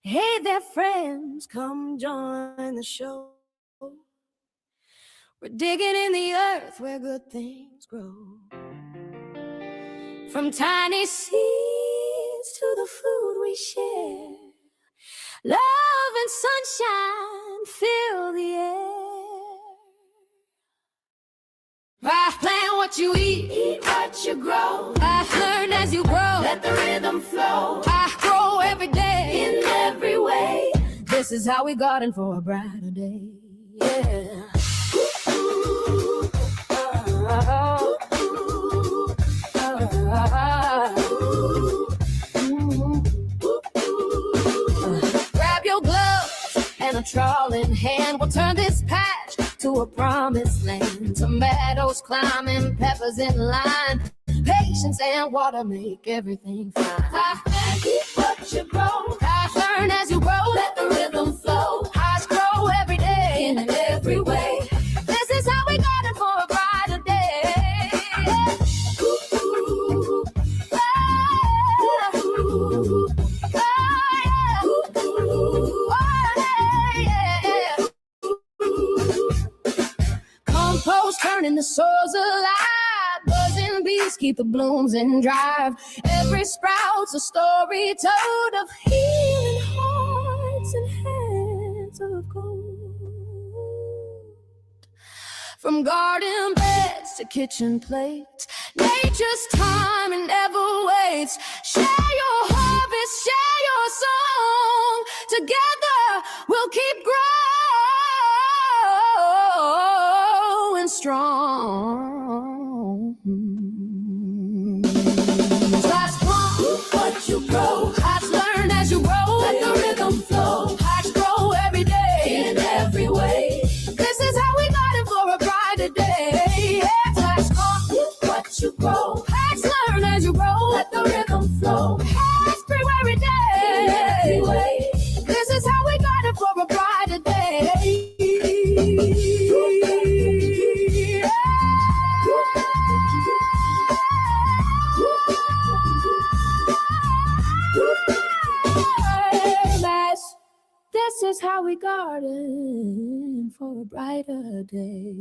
Hey there, friends, come join the show. We're digging in the earth where good things grow. From tiny seeds to the food we share, love and sunshine fill the air. By plant what you eat what you grow. I learn as you grow, let the rhythm flow. I grow every day, in every way. This is how we garden for a brighter day. Yeah. Grab your gloves and a trowel in hand. We'll turn this patch to a promised land. Tomatoes climbing, peppers in line. Patience and water make everything fine. Eat what you grow. I learn as you grow. Let the rhythm flow. Hearts grow every day in every way. This is how we garden for a brighter day. Ooh, ah, ooh, ah, yeah. Compost turning the soils alive. Buzzing bees keep the blooms in drive. Every sprout's a story told of healing hearts and hands of gold. From garden beds to kitchen plates, nature's time never waits. Share your harvest, share your song. Together we'll keep growing strong. Last one, what you grow. Hearts learn as you grow. Let the rhythm flow. Hearts grow every day in every way. This is how we garden for a brighter day. Hearts what you grow. Hearts learn as you grow. Let the rhythm flow. Hearts grow every day in every way. This is how we garden for a brighter day. This is how we garden for a brighter day.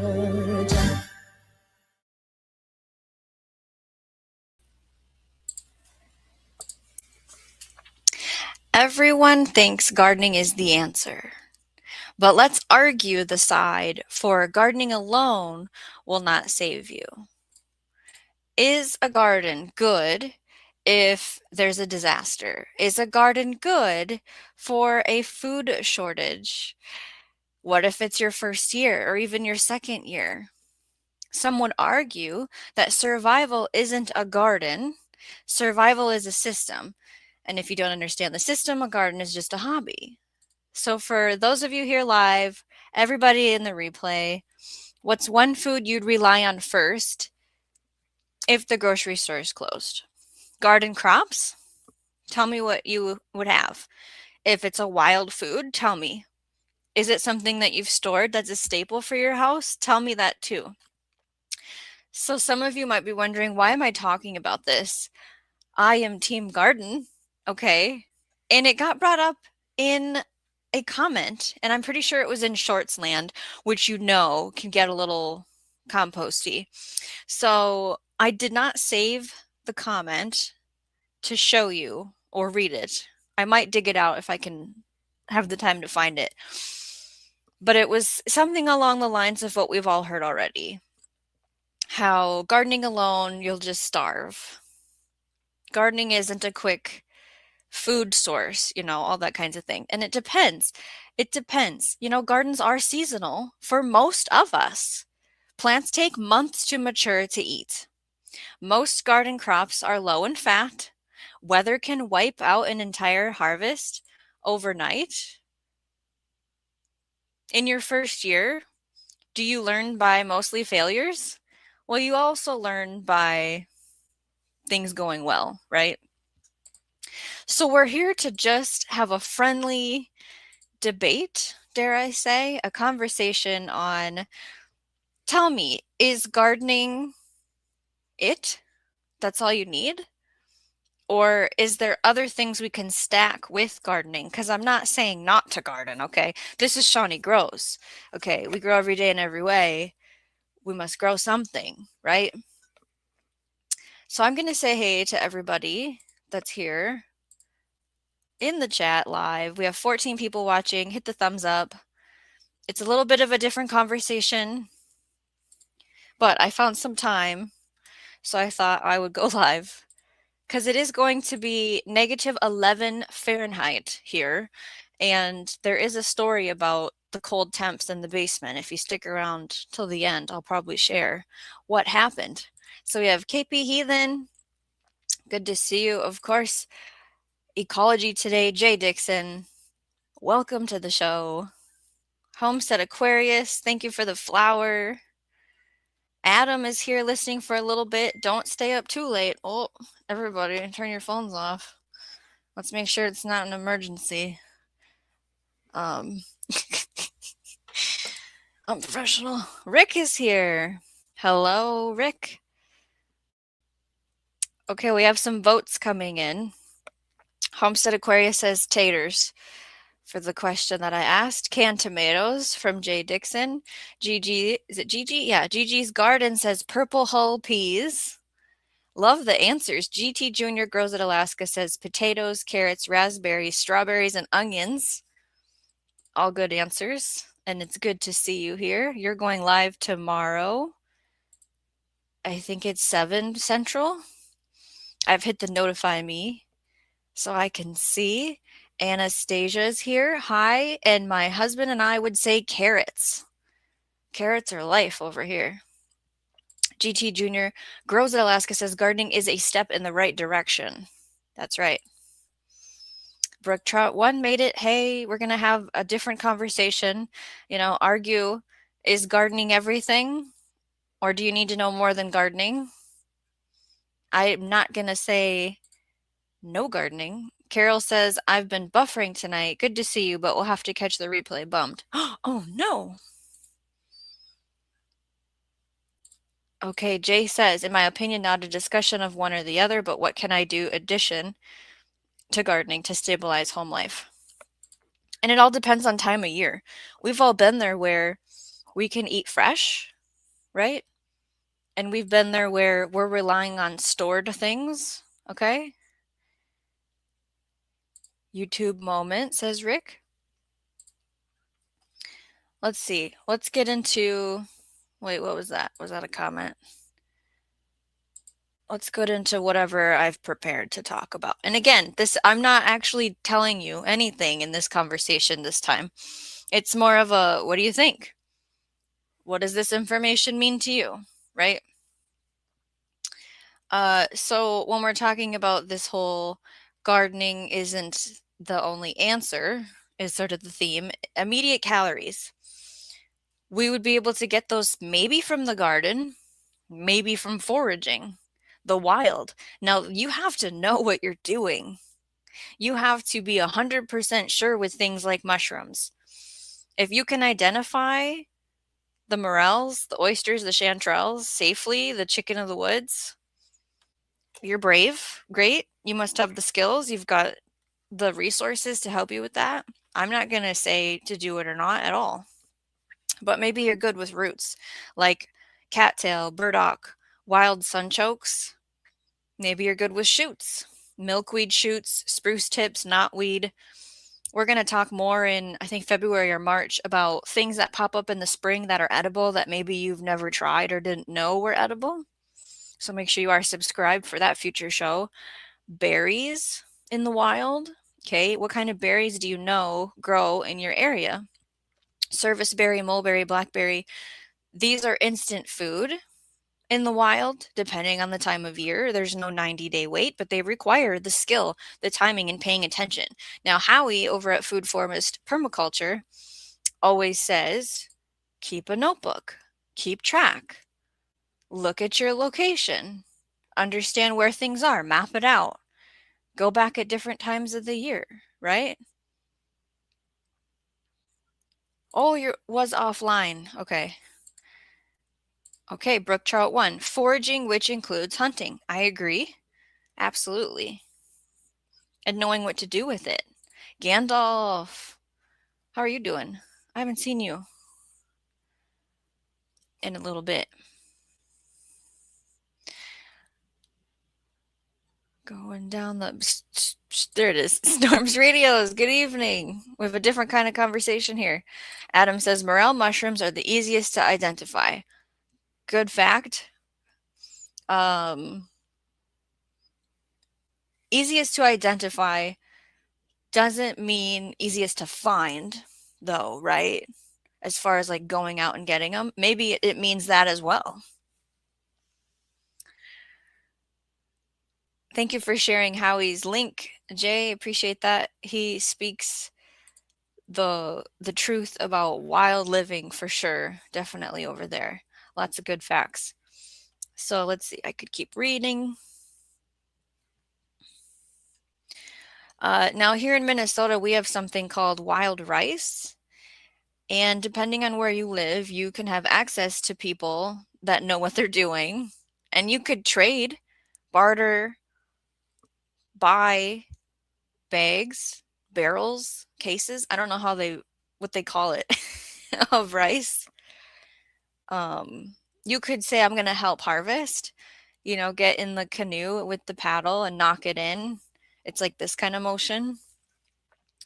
Georgia. Everyone thinks gardening is the answer. But let's argue the side for gardening alone will not save you. Is a garden good if there's a disaster? Is a garden good for a food shortage? What if it's your first year or even your second year? Some would argue that survival isn't a garden, survival is a system. And if you don't understand the system, a garden is just a hobby. So for those of you here live, everybody in the replay, what's one food you'd rely on first if the grocery store is closed? Garden crops? Tell me what you would have. If it's a wild food, tell me. Is it something that you've stored that's a staple for your house? Tell me that too. So some of you might be wondering, why am I talking about this? I am Team Garden, okay? And it got brought up in a comment, and I'm pretty sure it was in Shorts Land, which you know can get a little composty. So I did not save the comment to show you or read it. I might dig it out if I can have the time to find it. But it was something along the lines of what we've all heard already. How gardening alone, you'll just starve. Gardening isn't a quick food source, all that kinds of thing. And it depends. It depends. Gardens are seasonal for most of us. Plants take months to mature to eat. Most garden crops are low in fat. Weather can wipe out an entire harvest overnight. In your first year, do you learn by mostly failures? Well, you also learn by things going well, right? So we're here to just have a friendly debate, dare I say, a conversation on Tell me, is gardening it? That's all you need? Or is there other things we can stack with gardening? Because I'm not saying not to garden, okay? This is Shawnee Grows. Okay, we grow every day in every way. We must grow something, right? So I'm going to say hey to everybody that's here in the chat live. We have 14 people watching. Hit the thumbs up. It's a little bit of a different conversation, but I found some time, so I thought I would go live. Because it is going to be -11 Fahrenheit here, and there is a story about the cold temps in the basement. If you stick around till the end, I'll probably share what happened. So we have KP Heathen. Good to see you. Of course, Ecology Today, Jay Dixon. Welcome to the show. Homestead Aquarius, thank you for the flower. Adam is here listening for a little bit. Don't stay up too late. Oh, everybody, turn your phones off. Let's make sure it's not an emergency. Unprofessional. Rick is here. Hello, Rick. Okay, we have some votes coming in. Homestead Aquarius says taters for the question that I asked. Canned tomatoes from Jay Dixon. Gigi, is it Gigi? Yeah, Gigi's Garden says purple hull peas. Love the answers. GT Jr. Grows at Alaska says potatoes, carrots, raspberries, strawberries, and onions. All good answers. And it's good to see you here. You're going live tomorrow. I think it's 7 Central. I've hit the notify me so I can see. Anastasia's here. Hi. And my husband and I would say carrots. Carrots are life over here. GT Jr. Grows at Alaska says gardening is a step in the right direction. That's right. Brook Trout 1 made it. Hey, we're going to have a different conversation. Argue, is gardening everything? Or do you need to know more than gardening? I'm not going to say no gardening. Carol says, I've been buffering tonight. Good to see you, but we'll have to catch the replay. Bummed. Oh, no. Okay, Jay says, in my opinion, not a discussion of one or the other, but what can I do addition to gardening to stabilize home life? And it all depends on time of year. We've all been there where we can eat fresh, right? And we've been there where we're relying on stored things, okay? YouTube moment, says Rick. Let's see. Let's get into... Wait, what was that? Was that a comment? Let's get into whatever I've prepared to talk about. And again, I'm not actually telling you anything in this conversation this time. It's more of a, what do you think? What does this information mean to you, right? So when we're talking about this whole gardening isn't the only answer, is sort of the theme, immediate calories. We would be able to get those maybe from the garden, maybe from foraging, the wild. Now, you have to know what you're doing. You have to be 100% sure with things like mushrooms. If you can identify the morels, the oysters, the chanterelles safely, the chicken of the woods, you're brave. Great. You must have the skills. You've got the resources to help you with that. I'm not going to say to do it or not at all. But maybe you're good with roots like cattail, burdock, wild sunchokes. Maybe you're good with shoots, milkweed shoots, spruce tips, knotweed. We're going to talk more in, I think, February or March about things that pop up in the spring that are edible that maybe you've never tried or didn't know were edible. So make sure you are subscribed for that future show. Berries in the wild. Okay, what kind of berries do you know grow in your area? Serviceberry, mulberry, blackberry. These are instant food in the wild, depending on the time of year. There's no 90-day wait, but they require the skill, the timing, and paying attention. Now, Howie over at Food Formist Permaculture always says, keep a notebook, keep track, look at your location, understand where things are, map it out, go back at different times of the year, right? Oh, you was offline. Okay. Okay, Brook Trout 1. Foraging, which includes hunting. I agree. Absolutely. And knowing what to do with it. Gandalf, how are you doing? I haven't seen you in a little bit. Going down the... There it is. Storms Radios. Good evening. We have a different kind of conversation here. Adam says morel mushrooms are the easiest to identify. Good fact. Easiest to identify doesn't mean easiest to find, though, right? As far as like going out and getting them. Maybe it means that as well. Thank you for sharing Howie's link, Jay. Appreciate that. He speaks the truth about wild living for sure. Definitely over there. Lots of good facts. So let's see. I could keep reading. Now here in Minnesota, we have something called wild rice. And depending on where you live, you can have access to people that know what they're doing. And you could trade, barter, buy bags, barrels, cases. I don't know what they call it of rice. You could say, I'm going to help harvest, get in the canoe with the paddle and knock it in. It's like this kind of motion.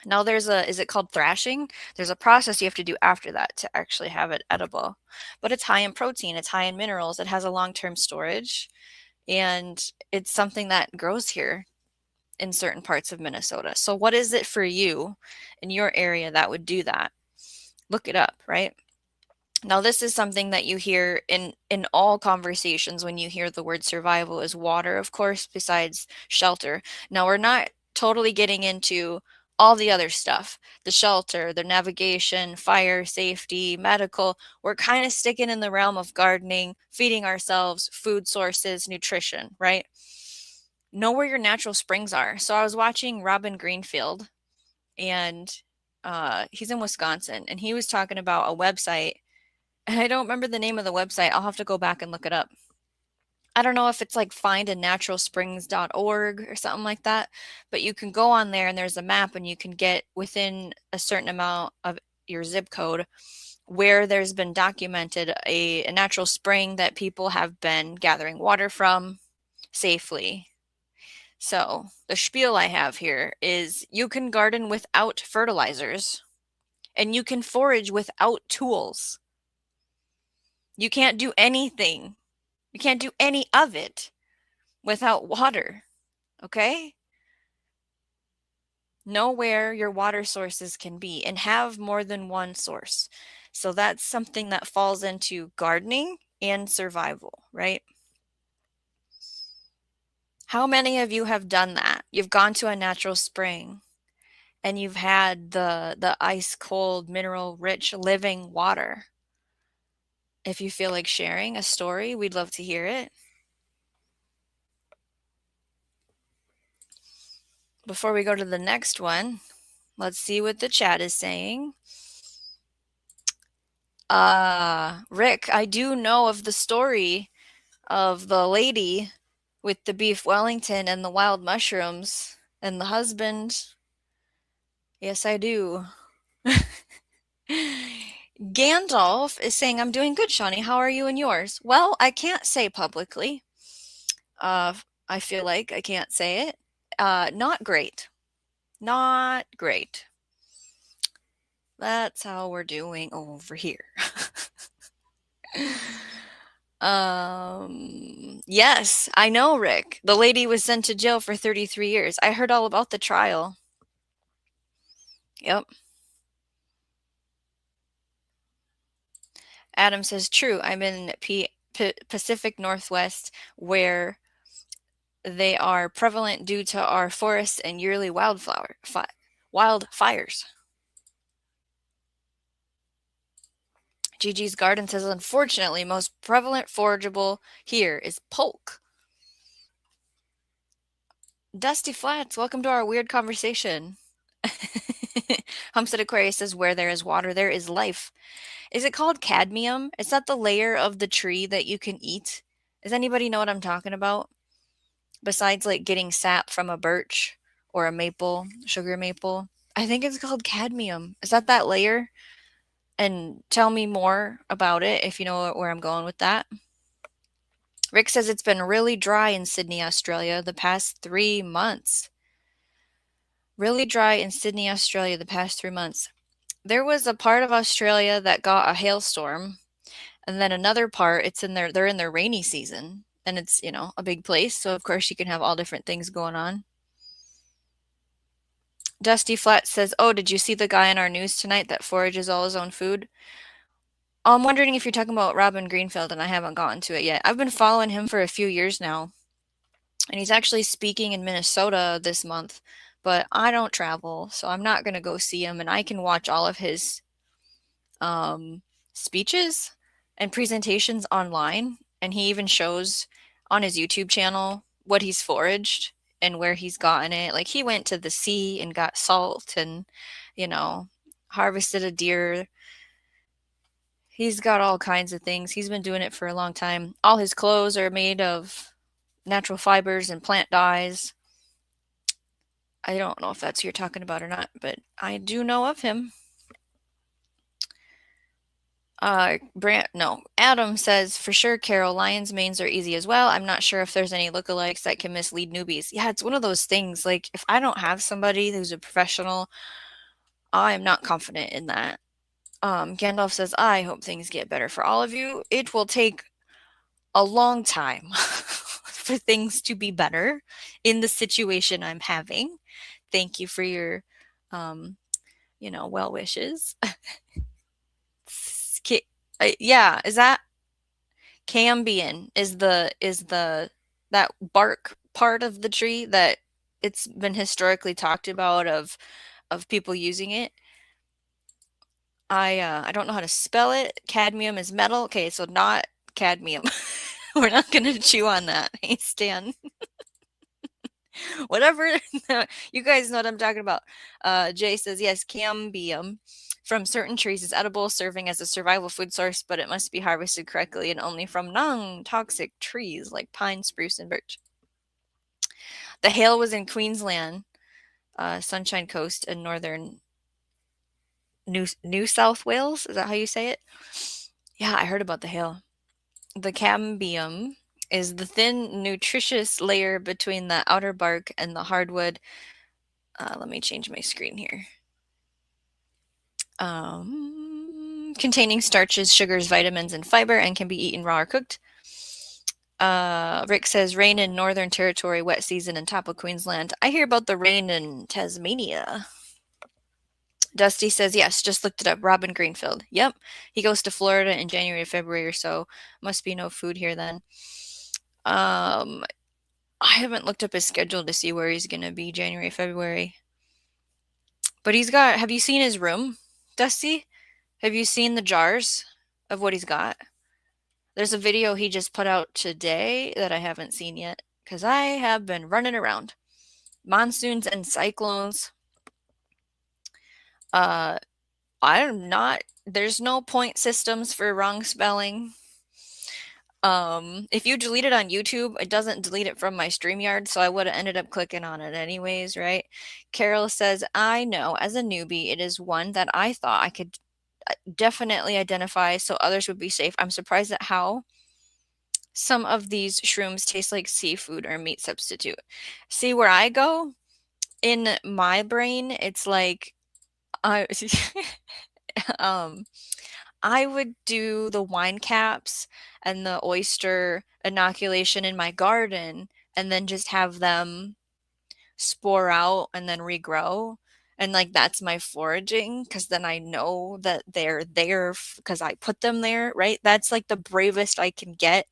Now is it called thrashing? There's a process you have to do after that to actually have it edible. But it's high in protein, it's high in minerals, it has a long-term storage, and it's something that grows here in certain parts of Minnesota. So what is it for you in your area that would do that? Look it up, right? Now, this is something that you hear in all conversations when you hear the word survival is water, of course, besides shelter. Now, we're not totally getting into all the other stuff, the shelter, the navigation, fire, safety, medical. We're kind of sticking in the realm of gardening, feeding ourselves, food sources, nutrition, right? Know where your natural springs are. So I was watching Robin Greenfield, and he's in Wisconsin, and he was talking about a website. And I don't remember the name of the website. I'll have to go back and look it up. I don't know if it's like findanaturalsprings.org or something like that, but you can go on there and there's a map and you can get within a certain amount of your zip code where there's been documented a natural spring that people have been gathering water from safely. So the spiel I have here is you can garden without fertilizers and you can forage without tools. You can't do anything. You can't do any of it without water, okay? Know where your water sources can be and have more than one source. So that's something that falls into gardening and survival, right? How many of you have done that? You've gone to a natural spring and you've had the ice cold, mineral rich living water. If you feel like sharing a story, we'd love to hear it. Before we go to the next one, let's see what the chat is saying. Rick, I do know of the story of the lady with the beef Wellington and the wild mushrooms and the husband. Yes, I do. Gandalf is saying, I'm doing good, Shawnee. How are you and yours? Well, I can't say publicly. I feel like I can't say it. Not great. Not great. That's how we're doing over here. Yes, I know, Rick. The lady was sent to jail for 33 years. I heard all about the trial. Yep. Adam says, true. I'm in Pacific Northwest where they are prevalent due to our forests and yearly wildfires. Gigi's Garden says, unfortunately, most prevalent forageable here is polk. Dusty Flats, welcome to our weird conversation. Homestead Aquarius says, where there is water, there is life. Is it called cadmium? Is that the layer of the tree that you can eat? Does anybody know what I'm talking about? Besides like getting sap from a birch or a maple, sugar maple. I think it's called cadmium. Is that layer? And tell me more about it if you know where I'm going with that. Rick says it's been really dry in Sydney, Australia the past 3 months. Really dry in Sydney, Australia the past 3 months. There was a part of Australia that got a hailstorm, and then another part, they're in their rainy season, and it's, a big place, so of course you can have all different things going on. Dusty Flat says, "Oh, did you see the guy in our news tonight that forages all his own food?" I'm wondering if you're talking about Robin Greenfield, and I haven't gotten to it yet. I've been following him for a few years now, and he's actually speaking in Minnesota this month, but I don't travel, so I'm not going to go see him, and I can watch all of his speeches and presentations online, and he even shows on his YouTube channel what he's foraged and where he's gotten it. Like he went to the sea and got salt and, harvested a deer. He's got all kinds of things. He's been doing it for a long time. All his clothes are made of natural fibers and plant dyes. I don't know if that's who you're talking about or not, but I do know of him. Adam says, "For sure, Carol, lion's manes are easy as well. I'm not sure if there's any lookalikes that can mislead newbies." Yeah, it's one of those things, like, if I don't have somebody who's a professional, I'm not confident in that. Gandalf says, "I hope things get better for all of you. It will take a long time for things to be better in the situation I'm having. Thank you for your, well wishes." Yeah, is that cambion is the that bark part of the tree that it's been historically talked about of people using it. I don't know how to spell it. Cadmium is metal. Okay, so not cadmium. We're not gonna chew on that. Hey, Stan. Whatever. You guys know what I'm talking about. Jay says, yes, cambium from certain trees is edible, serving as a survival food source, but it must be harvested correctly and only from non-toxic trees like pine, spruce, and birch. The hail was in Queensland, Sunshine Coast, and northern New South Wales. Is that how you say it? Yeah, I heard about the hail. The cambium is the thin, nutritious layer between the outer bark and the hardwood. Let me change my screen here. Containing starches, sugars, vitamins, and fiber, and can be eaten raw or cooked. Rick says, rain in Northern Territory, wet season in top of Queensland. I hear about the rain in Tasmania. Dusty says, yes, just looked it up. Robin Greenfield. Yep. He goes to Florida in January, February or so. Must be no food here then. I haven't looked up his schedule to see where he's going to be January, February. But have you seen his room, Dusty? Have you seen the jars of what he's got? There's a video he just put out today that I haven't seen yet because I have been running around. Monsoons and cyclones. There's no point systems for wrong spelling. If you delete it on YouTube, it doesn't delete it from my StreamYard, so I would have ended up clicking on it anyways, right? Carol says, I know, as a newbie, it is one that I thought I could definitely identify so others would be safe. I'm surprised at how some of these shrooms taste like seafood or meat substitute. See, where I go, in my brain, it's like, I would do the wine caps and the oyster inoculation in my garden and then just have them spore out and then regrow. And like that's my foraging because then I know that they're there because I put them there, right? That's like the bravest I can get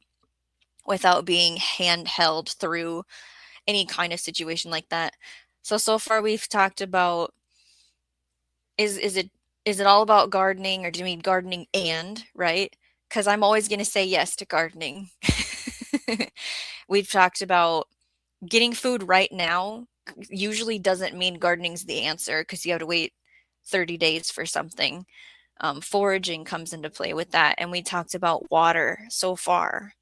without being handheld through any kind of situation like that. So far we've talked about is it all about gardening or do you mean gardening and, right? Because I'm always going to say yes to gardening. We've talked about getting food right now usually doesn't mean gardening's the answer because you have to wait 30 days for something. Foraging comes into play with that, and we talked about water so far.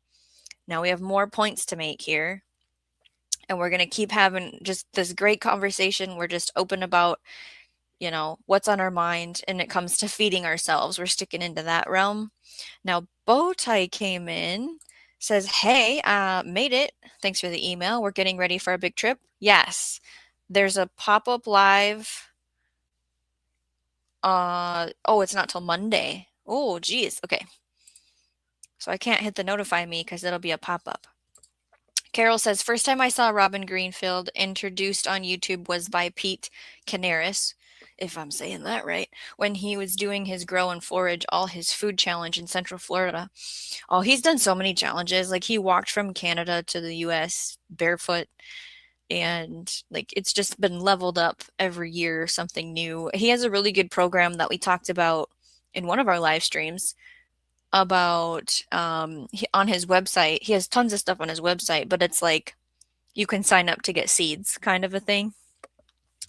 Now we have more points to make here, and we're going to keep having just this great conversation. We're just open about, what's on our mind, and it comes to feeding ourselves. We're sticking into that realm. Now, Bowtie came in, says, hey, made it. Thanks for the email. We're getting ready for a big trip. Yes, there's a pop-up live. It's not till Monday. Oh, geez. Okay. So I can't hit the notify me because it'll be a pop-up. Carol says, first time I saw Robin Greenfield introduced on YouTube was by Pete Canaris, if I'm saying that right, when he was doing his Grow and Forage All His Food Challenge in Central Florida. Oh, he's done so many challenges. Like, he walked from Canada to the US barefoot, and like, it's just been leveled up every year, something new. He has a really good program that we talked about in one of our live streams about on his website. He has tons of stuff on his website, but it's like you can sign up to get seeds, kind of a thing.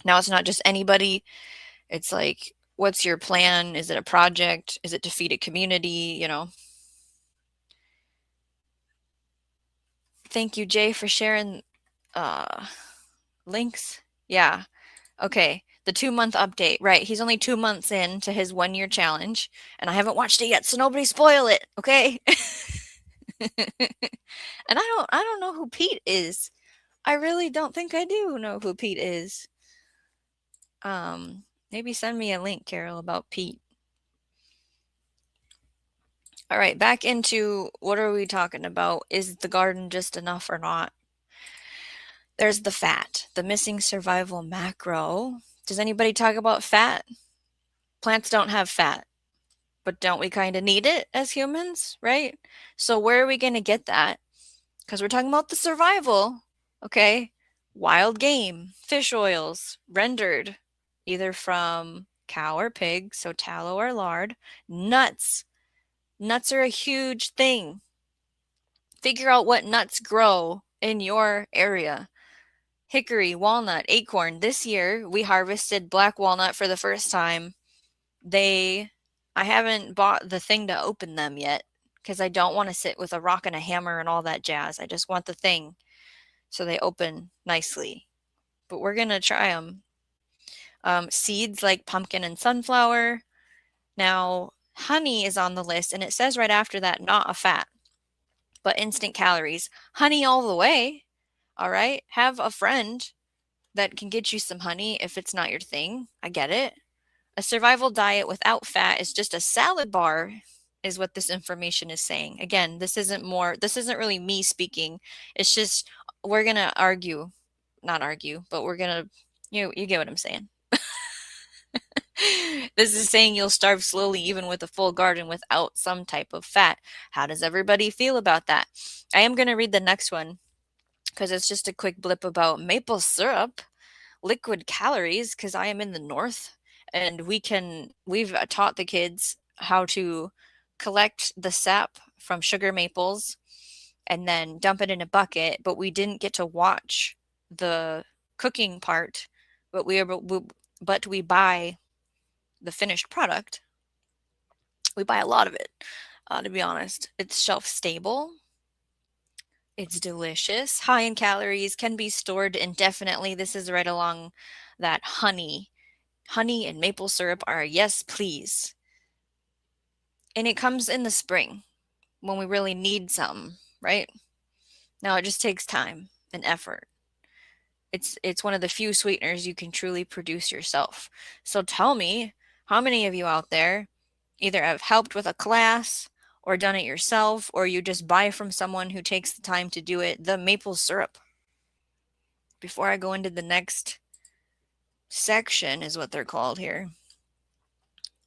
Now, it's not just anybody. It's like, what's your plan? Is it a project? Is it to feed a community? Thank you, Jay, for sharing links. Yeah. Okay. The 2-month update. Right. He's only 2 months into his 1-year challenge, and I haven't watched it yet, so nobody spoil it. Okay. And I don't know who Pete is. I really don't think I do know who Pete is. Maybe send me a link, Carol, about Pete. All right, back into what are we talking about? Is the garden just enough or not? There's the fat, the missing survival macro. Does anybody talk about fat? Plants don't have fat, but don't we kind of need it as humans, right? So where are we going to get that? Because we're talking about the survival, okay? Wild game, fish oils, rendered either from cow or pig, so tallow or lard. Nuts. Nuts are a huge thing. Figure out what nuts grow in your area. Hickory, walnut, acorn. This year we harvested black walnut for the first time. I haven't bought the thing to open them yet because I don't want to sit with a rock and a hammer and all that jazz. I just want the thing so they open nicely. But we're going to try them. Seeds like pumpkin and sunflower. Now, honey is on the list, and it says right after that, not a fat, but instant calories. Honey all the way. All right. Have a friend that can get you some honey if it's not your thing. I get it. A survival diet without fat is just a salad bar, is what this information is saying. Again, this isn't really me speaking. It's just, we're going to not argue, but we're going to, you get what I'm saying. This is saying you'll starve slowly even with a full garden without some type of fat. How does everybody feel about that? I am going to read the next one because it's just a quick blip about maple syrup, liquid calories, because I am in the north, and we've taught the kids how to collect the sap from sugar maples and then dump it in a bucket, but we didn't get to watch the cooking part, but we buy the finished product. We buy a lot of it, to be honest. It's shelf stable. It's delicious, high in calories, can be stored indefinitely. This is right along that honey. Honey and maple syrup are a yes, please. And it comes in the spring when we really need some, right? Now it just takes time and effort. It's one of the few sweeteners you can truly produce yourself. So tell me, how many of you out there either have helped with a class or done it yourself, or you just buy from someone who takes the time to do it, the maple syrup? Before I go into the next section, is what they're called here.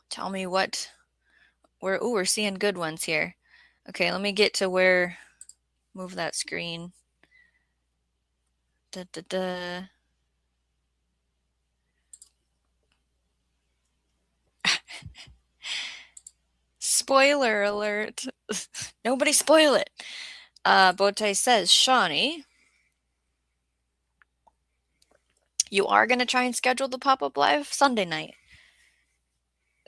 Tell me we're seeing good ones here. Okay, let me get to move that screen. Spoiler alert. Nobody spoil it. Bote says, Shawnee, you are going to try and schedule the pop-up live Sunday night.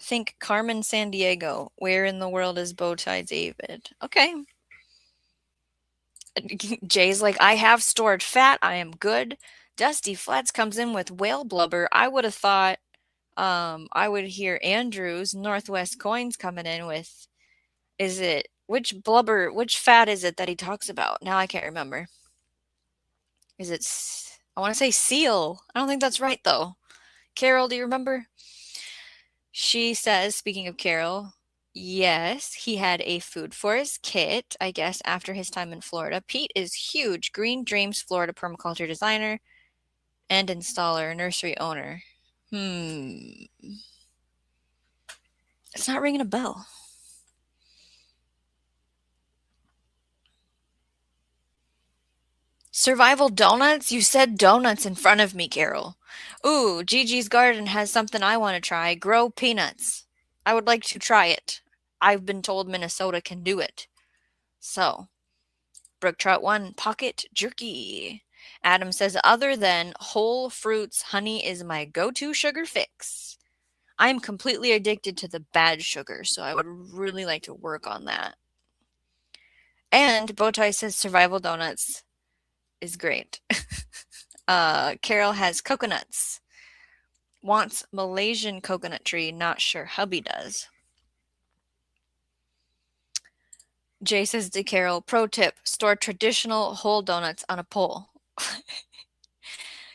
Think Carmen Sandiego. Where in the world is Bowtie David? Okay. Jay's like, I have stored fat. I am good. Dusty Flats comes in with whale blubber. I would have thought I would hear Andrew's Northwest Coins coming in with, is it, which fat is it that he talks about? Now I can't remember. Is it, I want to say seal. I don't think that's right though. Carol, do you remember? She says, speaking of Carol, yes, he had a food for his kit, I guess, after his time in Florida. Pete is huge. Green Dreams Florida permaculture designer and installer, nursery owner. It's not ringing a bell. Survival donuts? You said donuts in front of me, Carol. Ooh, Gigi's Garden has something I want to try. Grow peanuts. I would like to try it. I've been told Minnesota can do it. So, Brook Trout 1, pocket jerky. Adam says, other than whole fruits, honey is my go-to sugar fix. I'm completely addicted to the bad sugar, so I would really like to work on that. And Bowtie says survival donuts is great. Carol has coconuts. Wants Malaysian coconut tree. Not sure hubby does. Jay says to Carol, pro tip, store traditional whole donuts on a pole.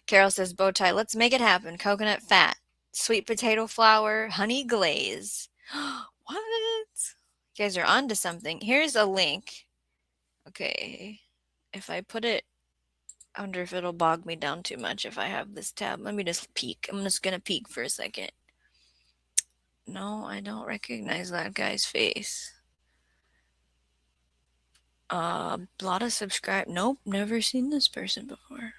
Carol says, Bowtie, let's make it happen. Coconut fat, sweet potato flour, honey glaze. What? You guys are onto something. Here's a link. Okay. If I put it, I wonder if it'll bog me down too much if I have this tab. Let me just peek. I'm just going to peek for a second. No, I don't recognize that guy's face. Lot of subscribe. Nope, never seen this person before.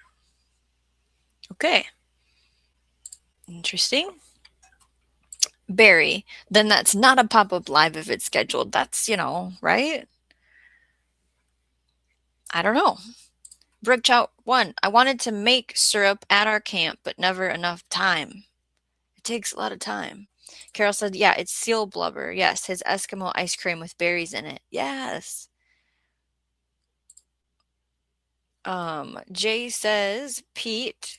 Okay. Interesting. Barry, then that's not a pop-up live if it's scheduled. That's, right? I don't know. Brook Trout 1, I wanted to make syrup at our camp, but never enough time. It takes a lot of time. Carol said, yeah, it's seal blubber. Yes, his Eskimo ice cream with berries in it. Yes. Jay says, Pete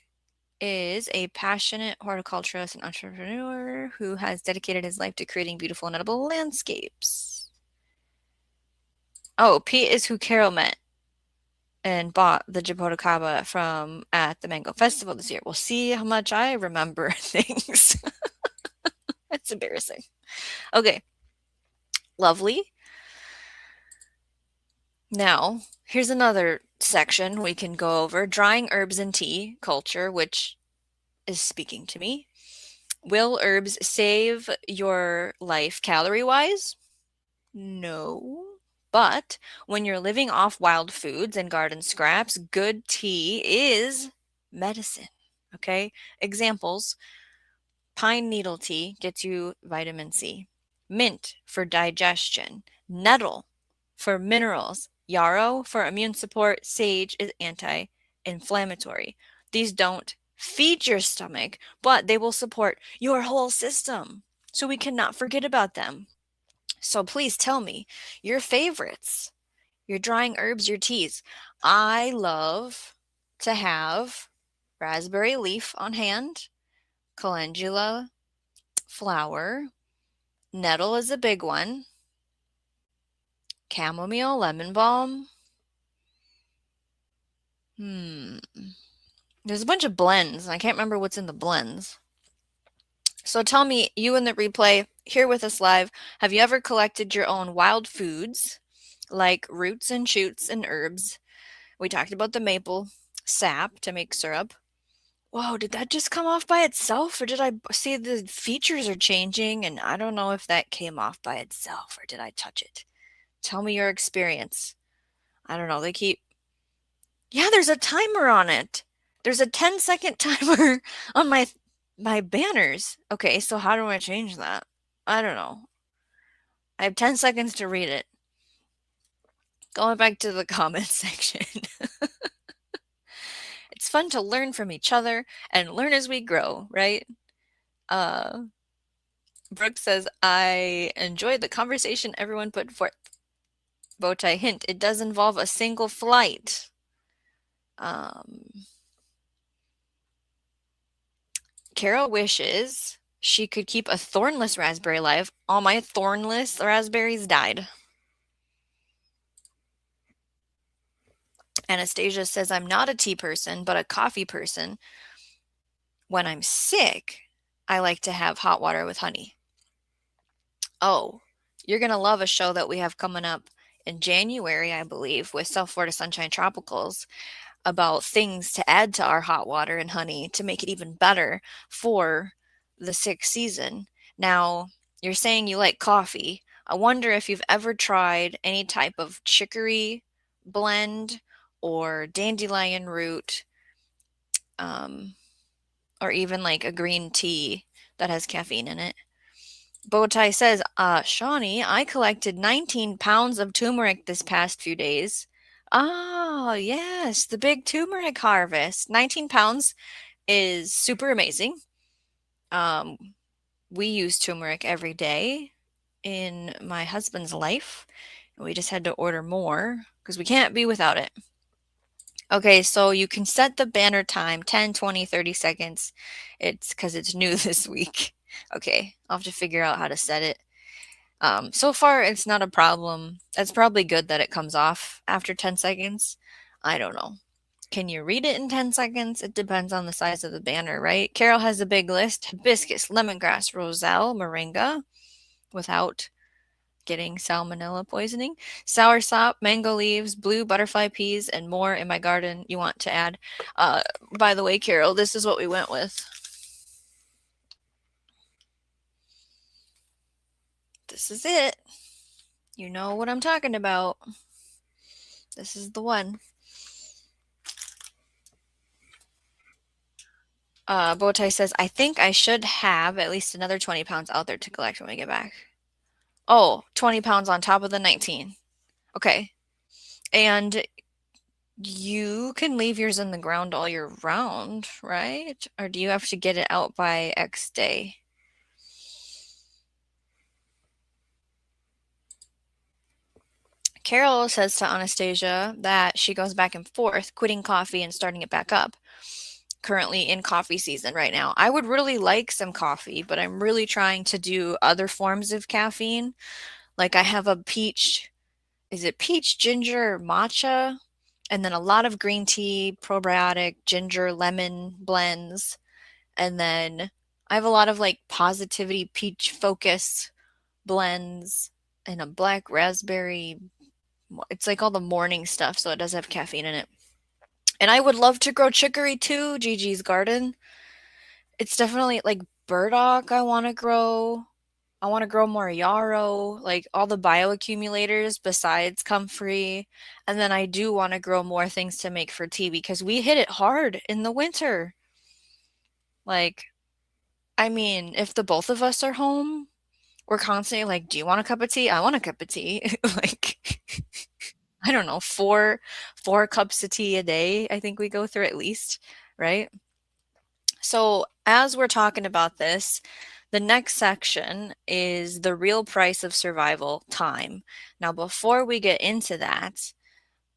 is a passionate horticulturist and entrepreneur who has dedicated his life to creating beautiful and edible landscapes. Oh, Pete is who Carol met and bought the Jabotacaba from at the Mango Festival this year. We'll see how much I remember things. That's embarrassing. Okay. Lovely. Now, here's another section we can go over. Drying herbs and tea culture, which is speaking to me. Will herbs save your life calorie-wise? No. But when you're living off wild foods and garden scraps, good tea is medicine. Okay? Examples: pine needle tea gets you vitamin C, mint for digestion, nettle for minerals, yarrow for immune support, sage is anti-inflammatory. These don't feed your stomach, but they will support your whole system. So we cannot forget about them. So please tell me your favorites, your drying herbs, your teas. I love to have raspberry leaf on hand, calendula flower, nettle is a big one, chamomile, lemon balm. There's a bunch of blends. I can't remember what's in the blends. So tell me, you in the replay, here with us live, have you ever collected your own wild foods, like roots and shoots and herbs? We talked about the maple sap to make syrup. Whoa, did that just come off by itself? Or did I see the features are changing? And I don't know if that came off by itself or did I touch it? Tell me your experience. I don't know. They keep... Yeah, there's a timer on it. There's a 10-second timer on my banners. Okay, so how do I change that? I don't know. I have 10 seconds to read it. Going back to the comment section. It's fun to learn from each other and learn as we grow, right? Brooke says, I enjoyed the conversation everyone put forth. Bowtie, hint, it does involve a single flight. Carol wishes she could keep a thornless raspberry alive. All my thornless raspberries died. Anastasia says, I'm not a tea person, but a coffee person. When I'm sick, I like to have hot water with honey. Oh, you're going to love a show that we have coming up in January, I believe, with South Florida Sunshine Tropicals about things to add to our hot water and honey to make it even better for the sick season. Now, you're saying you like coffee. I wonder if you've ever tried any type of chicory blend or dandelion root, or even like a green tea that has caffeine in it. Bowtie says, Shawnee, I collected 19 pounds of turmeric this past few days. Ah, yes, the big turmeric harvest. 19 pounds is super amazing. We use turmeric every day in my husband's life. And we just had to order more because we can't be without it. Okay, so you can set the banner time 10, 20, 30 seconds. It's because it's new this week. Okay, I'll have to figure out how to set it. So far, it's not a problem. It's probably good that it comes off after 10 seconds. I don't know. Can you read it in 10 seconds? It depends on the size of the banner, right? Carol has a big list. Hibiscus, lemongrass, roselle, moringa, without getting salmonella poisoning, soursop, mango leaves, blue butterfly peas, and more in my garden you want to add. By the way, Carol, this is what we went with. This is it. You know what I'm talking about. This is the one. Bowtie says, I think I should have at least another 20 pounds out there to collect when we get back. Oh, 20 pounds on top of the 19. Okay. And you can leave yours in the ground all year round, right? Or do you have to get it out by X day? Carol says to Anastasia that she goes back and forth, quitting coffee and starting it back up. Currently in coffee season right now. I would really like some coffee, but I'm really trying to do other forms of caffeine. Like I have a peach, is it peach, ginger, matcha? And then a lot of green tea, probiotic, ginger, lemon blends. And then I have a lot of like positivity peach focus blends and a black raspberry. It's like all the morning stuff, so it does have caffeine in it. And I would love to grow chicory too, Gigi's garden. It's definitely like burdock I want to grow. I want to grow more yarrow, like all the bioaccumulators besides comfrey. And then I do want to grow more things to make for tea because we hit it hard in the winter. Like, I mean, if the both of us are home, we're constantly like, do you want a cup of tea? I want a cup of tea. Like, I don't know, four cups of tea a day, I think we go through at least, right? So as we're talking about this, the next section is the real price of survival, time. Now, before we get into that,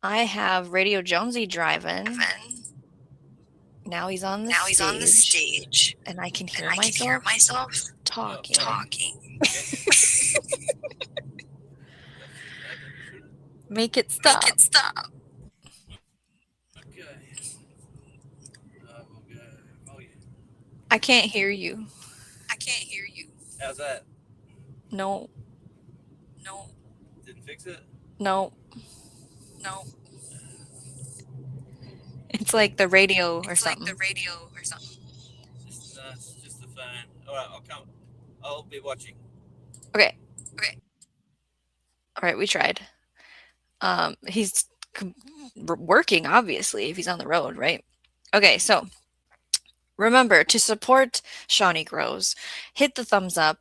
I have Radio Jonesy driving. Now he's on the stage, and I can hear myself talking. Make it stop. I can't hear you. How's that? No, Didn't fix it? no. It's like the radio or something. It's just the phone. All right, I'll come. I'll be watching. Okay. All right, we tried. He's working, obviously, if he's on the road, right? Okay, so remember to support Shawnee Grows. Hit the thumbs up.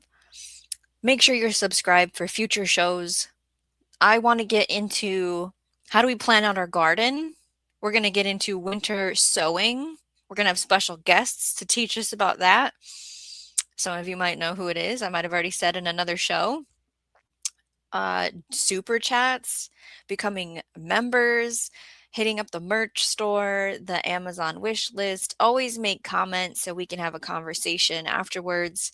Make sure you're subscribed for future shows. I want to get into how do we plan out our garden? We're going to get into winter sowing. We're going to have special guests to teach us about that. Some of you might know who it is. I might have already said in another show. Super chats, becoming members, hitting up the merch store, the Amazon wish list. Always make comments so we can have a conversation afterwards.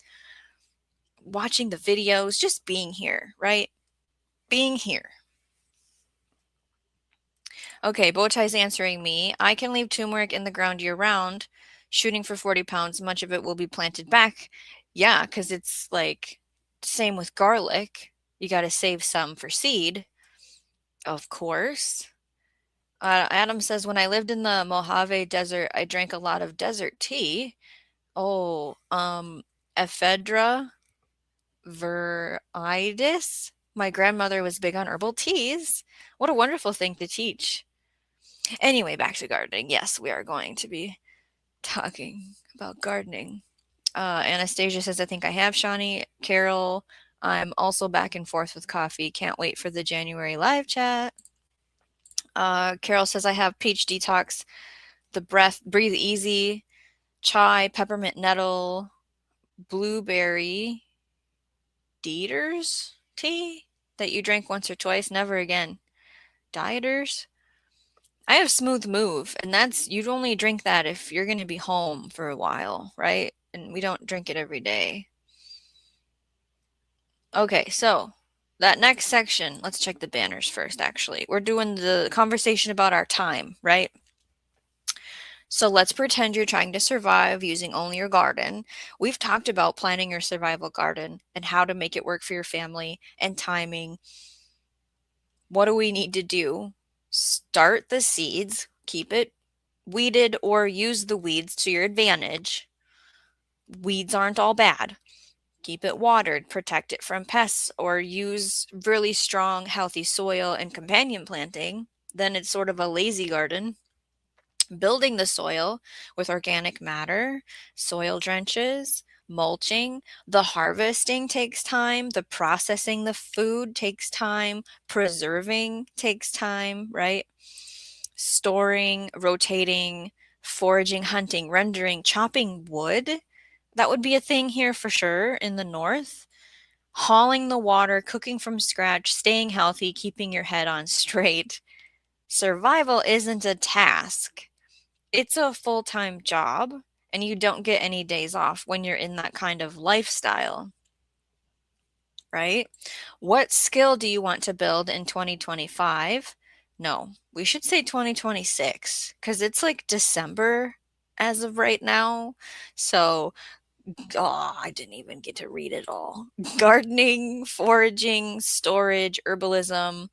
Watching the videos, just being here, right? Being here. Okay, Bowtie's answering me. I can leave turmeric in the ground year round, shooting for 40 pounds. Much of it will be planted back. Yeah, because it's like same with garlic. You got to save some for seed, of course. Adam says, when I lived in the Mojave Desert, I drank a lot of desert tea. Oh, Ephedra viridis. My grandmother was big on herbal teas. What a wonderful thing to teach. Anyway, back to gardening. Yes, we are going to be talking about gardening. Anastasia says, I think I have, Shawnee. Carol, I'm also back and forth with coffee. Can't wait for the January live chat. Carol says, I have peach detox, the breathe easy, chai, peppermint nettle, blueberry, dieters tea that you drink once or twice, never again. Dieters? I have smooth move, and that's, you'd only drink that if you're going to be home for a while, right? And we don't drink it every day. Okay, so that next section, let's check the banners first, actually. We're doing the conversation about our time, right? So let's pretend you're trying to survive using only your garden. We've talked about planning your survival garden and how to make it work for your family and timing. What do we need to do? Start the seeds, keep it weeded or use the weeds to your advantage. Weeds aren't all bad. Keep it watered, protect it from pests, or use really strong, healthy soil and companion planting. Then it's sort of a lazy garden. Building the soil with organic matter, soil drenches, mulching. The harvesting takes time. The processing the food takes time. Preserving takes time, right? Storing, rotating, foraging, hunting, rendering, chopping wood. That would be a thing here for sure in the north. Hauling the water, cooking from scratch, staying healthy, keeping your head on straight. Survival isn't a task. It's a full-time job, and you don't get any days off when you're in that kind of lifestyle, right? What skill do you want to build in 2025? No, we should say 2026 because it's like December as of right now. So, I didn't even get to read it all. Gardening, foraging, storage, herbalism.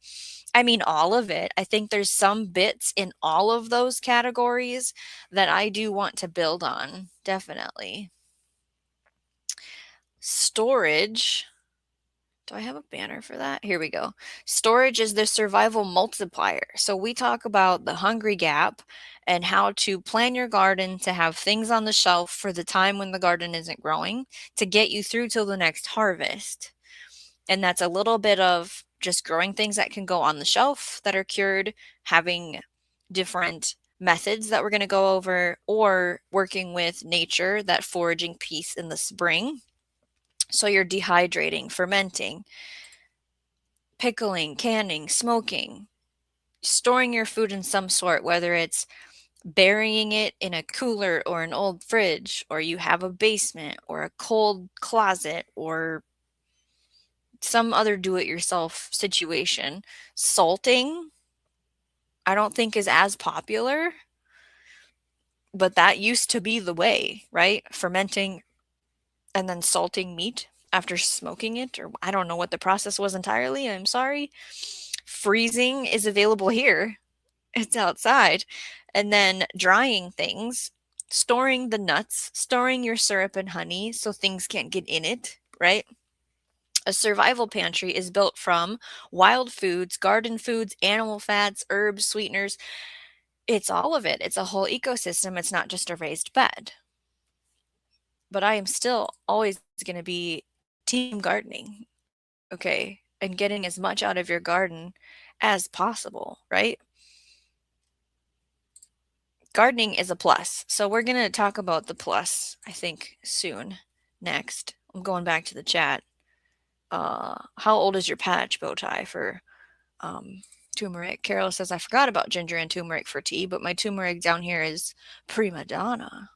I mean, all of it. I think there's some bits in all of those categories that I do want to build on, definitely. Storage. Do I have a banner for that? Here we go. Storage is the survival multiplier. So we talk about the hungry gap and how to plan your garden to have things on the shelf for the time when the garden isn't growing to get you through till the next harvest. And that's a little bit of just growing things that can go on the shelf that are cured, having different methods that we're going to go over, or working with nature, that foraging piece in the spring. So you're dehydrating, fermenting, pickling, canning, smoking, storing your food in some sort, whether it's burying it in a cooler or an old fridge, or you have a basement or a cold closet or some other do-it-yourself situation. Salting, I don't think is as popular, but that used to be the way, right? Fermenting and then salting meat after smoking it, or I don't know what the process was entirely. I'm sorry. Freezing is available here. It's outside. And then drying things, storing the nuts, storing your syrup and honey so things can't get in it, right? A survival pantry is built from wild foods, garden foods, animal fats, herbs, sweeteners. It's all of it. It's a whole ecosystem. It's not just a raised bed. But I am still always going to be team gardening, okay? And getting as much out of your garden as possible, right? Gardening is a plus. So we're going to talk about the plus, I think, soon. Next, I'm going back to the chat. How old is your patch, Bowtie, for turmeric? Carol says, I forgot about ginger and turmeric for tea, but my turmeric down here is prima donna.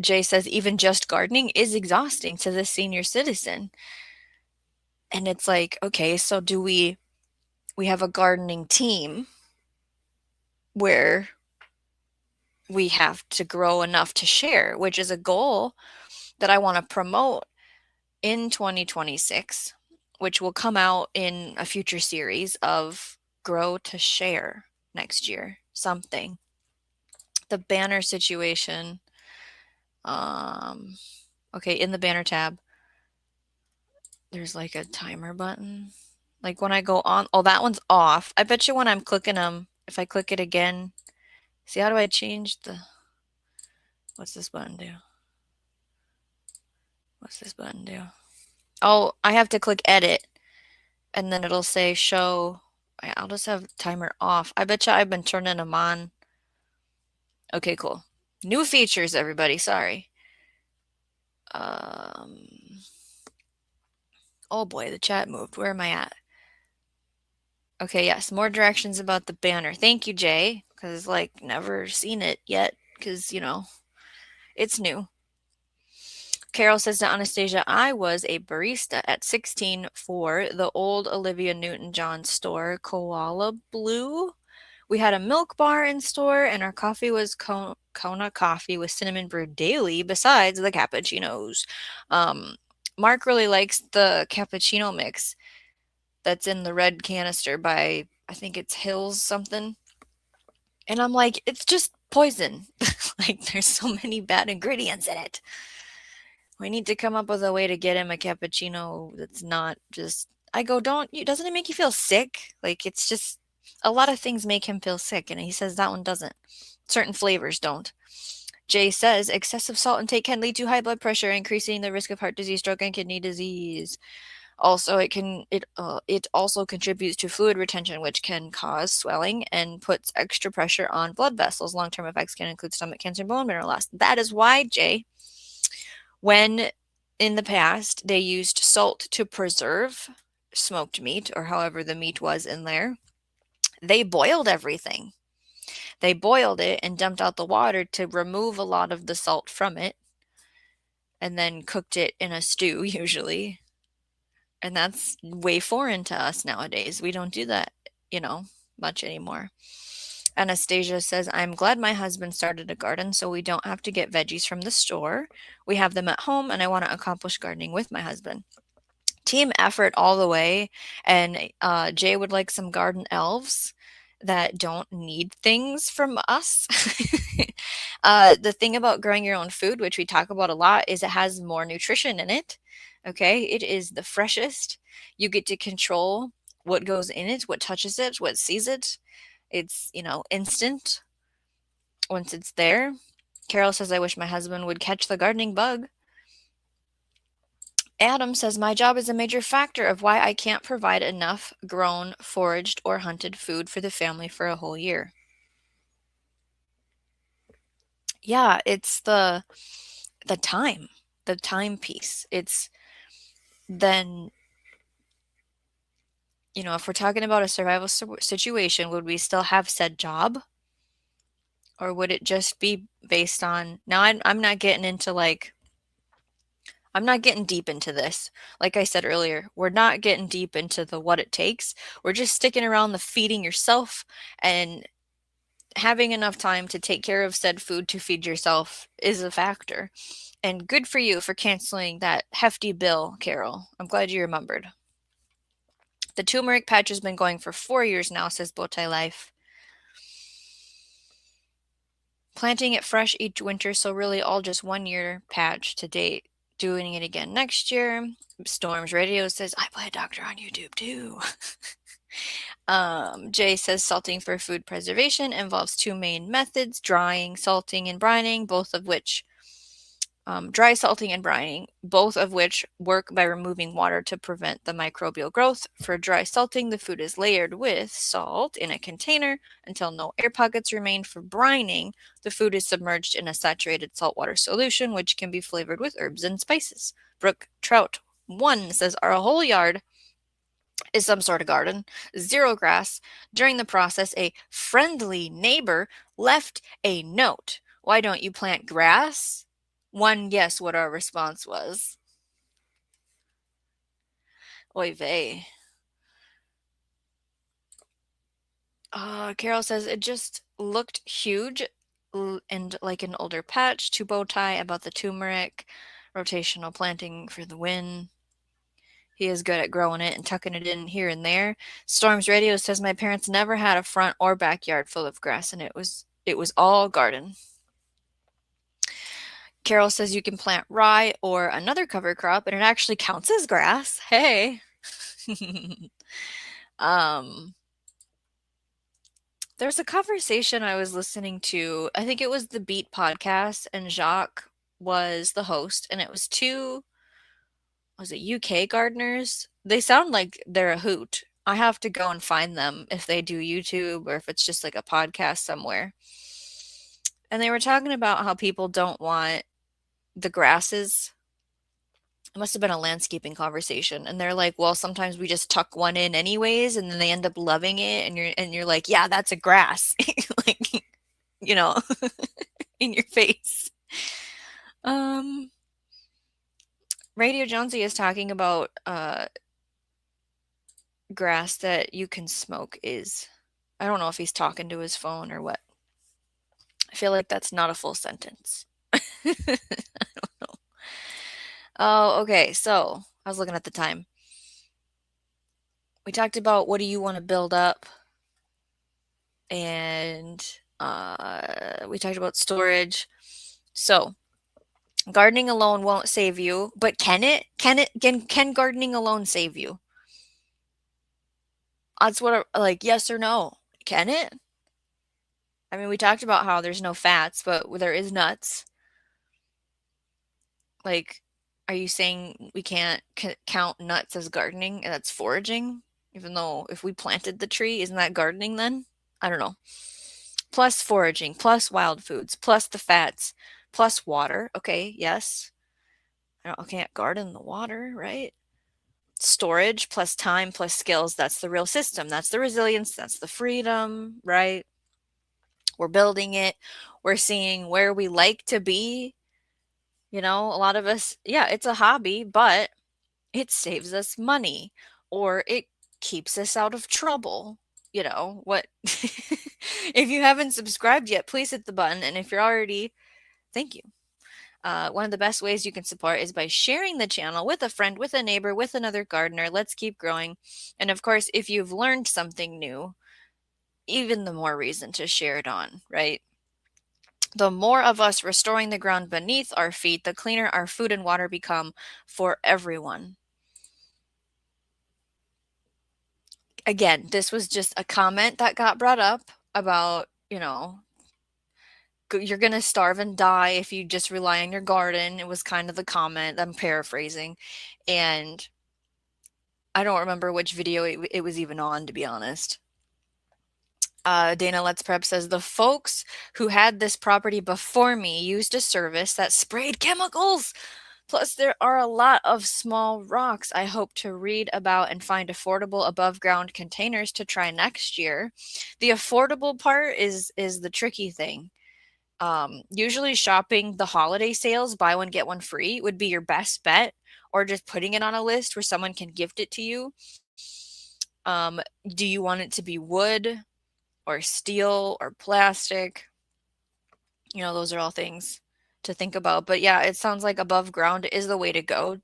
Jay says, even just gardening is exhausting to the senior citizen. And it's like, okay, so do we have a gardening team where we have to grow enough to share, which is a goal that I want to promote in 2026, which will come out in a future series of Grow to Share next year. Something. The banner situation. Okay, in the banner tab, there's like a timer button. Like when I go on, oh, that one's off. I bet you when I'm clicking them, if I click it again, see, how do I change the, what's this button do? What's this button do? Oh, I have to click edit and then it'll say show. I'll just have timer off. I bet you I've been turning them on. Okay, cool. New features, everybody. Sorry. Oh boy, the chat moved. Where am I at? Okay, yes, more directions about the banner. Thank you, Jay, because like never seen it yet, because it's new. Carol says to Anastasia, I was a barista at 16 for the old Olivia Newton-John store, Koala Blue. We had a milk bar in store, and our coffee was Kona coffee with cinnamon brewed daily, besides the cappuccinos. Mark really likes the cappuccino mix that's in the red canister by, I think it's Hills something. And I'm like, it's just poison. Like, there's so many bad ingredients in it. We need to come up with a way to get him a cappuccino that's not just, I go, doesn't it make you feel sick? Like, it's just, a lot of things make him feel sick, and he says that one doesn't. Certain flavors don't. Jay says, excessive salt intake can lead to high blood pressure, increasing the risk of heart disease, stroke, and kidney disease. Also, it also contributes to fluid retention, which can cause swelling and puts extra pressure on blood vessels. Long-term effects can include stomach cancer and bone mineral loss. That is why, Jay, when in the past they used salt to preserve smoked meat, or however the meat was in there, they boiled everything. They boiled it and dumped out the water to remove a lot of the salt from it, and then cooked it in a stew, usually. And that's way foreign to us nowadays. We don't do that, much anymore. Anastasia says, I'm glad my husband started a garden so we don't have to get veggies from the store. We have them at home, and I want to accomplish gardening with my husband. Team effort all the way. And Jay would like some garden elves that don't need things from us. The thing about growing your own food, which we talk about a lot, is it has more nutrition in it. Okay, it is the freshest. You get to control what goes in it, what touches it, what sees it. It's, instant once it's there. Carol says, I wish my husband would catch the gardening bug. Adam says, my job is a major factor of why I can't provide enough grown, foraged, or hunted food for the family for a whole year. Yeah, it's the time piece. It's then, if we're talking about a survival situation, would we still have said job? Or would it just be based on, now I'm not getting into I'm not getting deep into this. Like I said earlier, we're not getting deep into the what it takes. We're just sticking around the feeding yourself and having enough time to take care of said food to feed yourself is a factor. And good for you for canceling that hefty bill, Carol. I'm glad you remembered. The turmeric patch has been going for 4 years now, says Bowtie Life. Planting it fresh each winter, so really all just 1 year patch to date. Doing it again next year. Storms Radio says, I play a doctor on YouTube too. Jay says salting for food preservation involves two main methods, drying, salting, and brining, both of which dry salting and brining, both of which work by removing water to prevent the microbial growth. For dry salting, the food is layered with salt in a container until no air pockets remain. For brining, the food is submerged in a saturated saltwater solution, which can be flavored with herbs and spices. Brook Trout 1 says, our whole yard is some sort of garden, zero grass. During the process, a friendly neighbor left a note. Why don't you plant grass? One guess what our response was. Oy vey. Carol says it just looked huge and like an older patch. To bow tie about the turmeric, rotational planting for the win. He is good at growing it and tucking it in here and there. Storms Radio says my parents never had a front or backyard full of grass, and it was all garden. Carol says you can plant rye or another cover crop, and it actually counts as grass. Hey. There's a conversation I was listening to. I think it was the Beat podcast, and Jacques was the host, and it was two, was it UK gardeners? They sound like they're a hoot. I have to go and find them if they do YouTube or if it's just like a podcast somewhere. And they were talking about how people don't want the grasses. It must have been a landscaping conversation, and they're like, well, sometimes we just tuck one in anyways, and then they end up loving it, and you're like, yeah, that's a grass. Like, you know, in your face. Radio Jonesy is talking about grass that you can smoke is, I don't know if he's talking to his phone or what. I feel like that's not a full sentence. I don't know. Oh, okay. So I was looking at the time. We talked about what do you want to build up, and we talked about storage. So gardening alone won't save you, but can it? Can gardening alone save you? That's what, like, yes or no. Can it? I mean, we talked about how there's no fats, but there is nuts. Like, are you saying we can't count nuts as gardening and that's foraging? Even though if we planted the tree, isn't that gardening then? I don't know. Plus foraging, plus wild foods, plus the fats, plus water. Okay, yes. I can't garden the water, right? Storage plus time plus skills. That's the real system. That's the resilience. That's the freedom, right? We're building it. We're seeing where we like to be. You know, a lot of us, yeah, it's a hobby, but it saves us money or it keeps us out of trouble. You know, what? If you haven't subscribed yet, please hit the button. And if you're already, thank you. One of the best ways you can support is by sharing the channel with a friend, with a neighbor, with another gardener. Let's keep growing. And of course, if you've learned something new, even the more reason to share it on, right? The more of us restoring the ground beneath our feet, the cleaner our food and water become for everyone. Again, this was just a comment that got brought up about, you know, you're going to starve and die if you just rely on your garden. It was kind of the comment. I'm paraphrasing. And I don't remember which video it was even on, to be honest. Dana Let's Prep says, the folks who had this property before me used a service that sprayed chemicals. Plus, there are a lot of small rocks I hope to read about and find affordable above ground containers to try next year. The affordable part is the tricky thing. Usually shopping the holiday sales, buy one, get one free, would be your best bet, or just putting it on a list where someone can gift it to you. Do you want it to be wood or steel or plastic? You know, those are all things to think about. But yeah, it sounds like above ground is the way to go.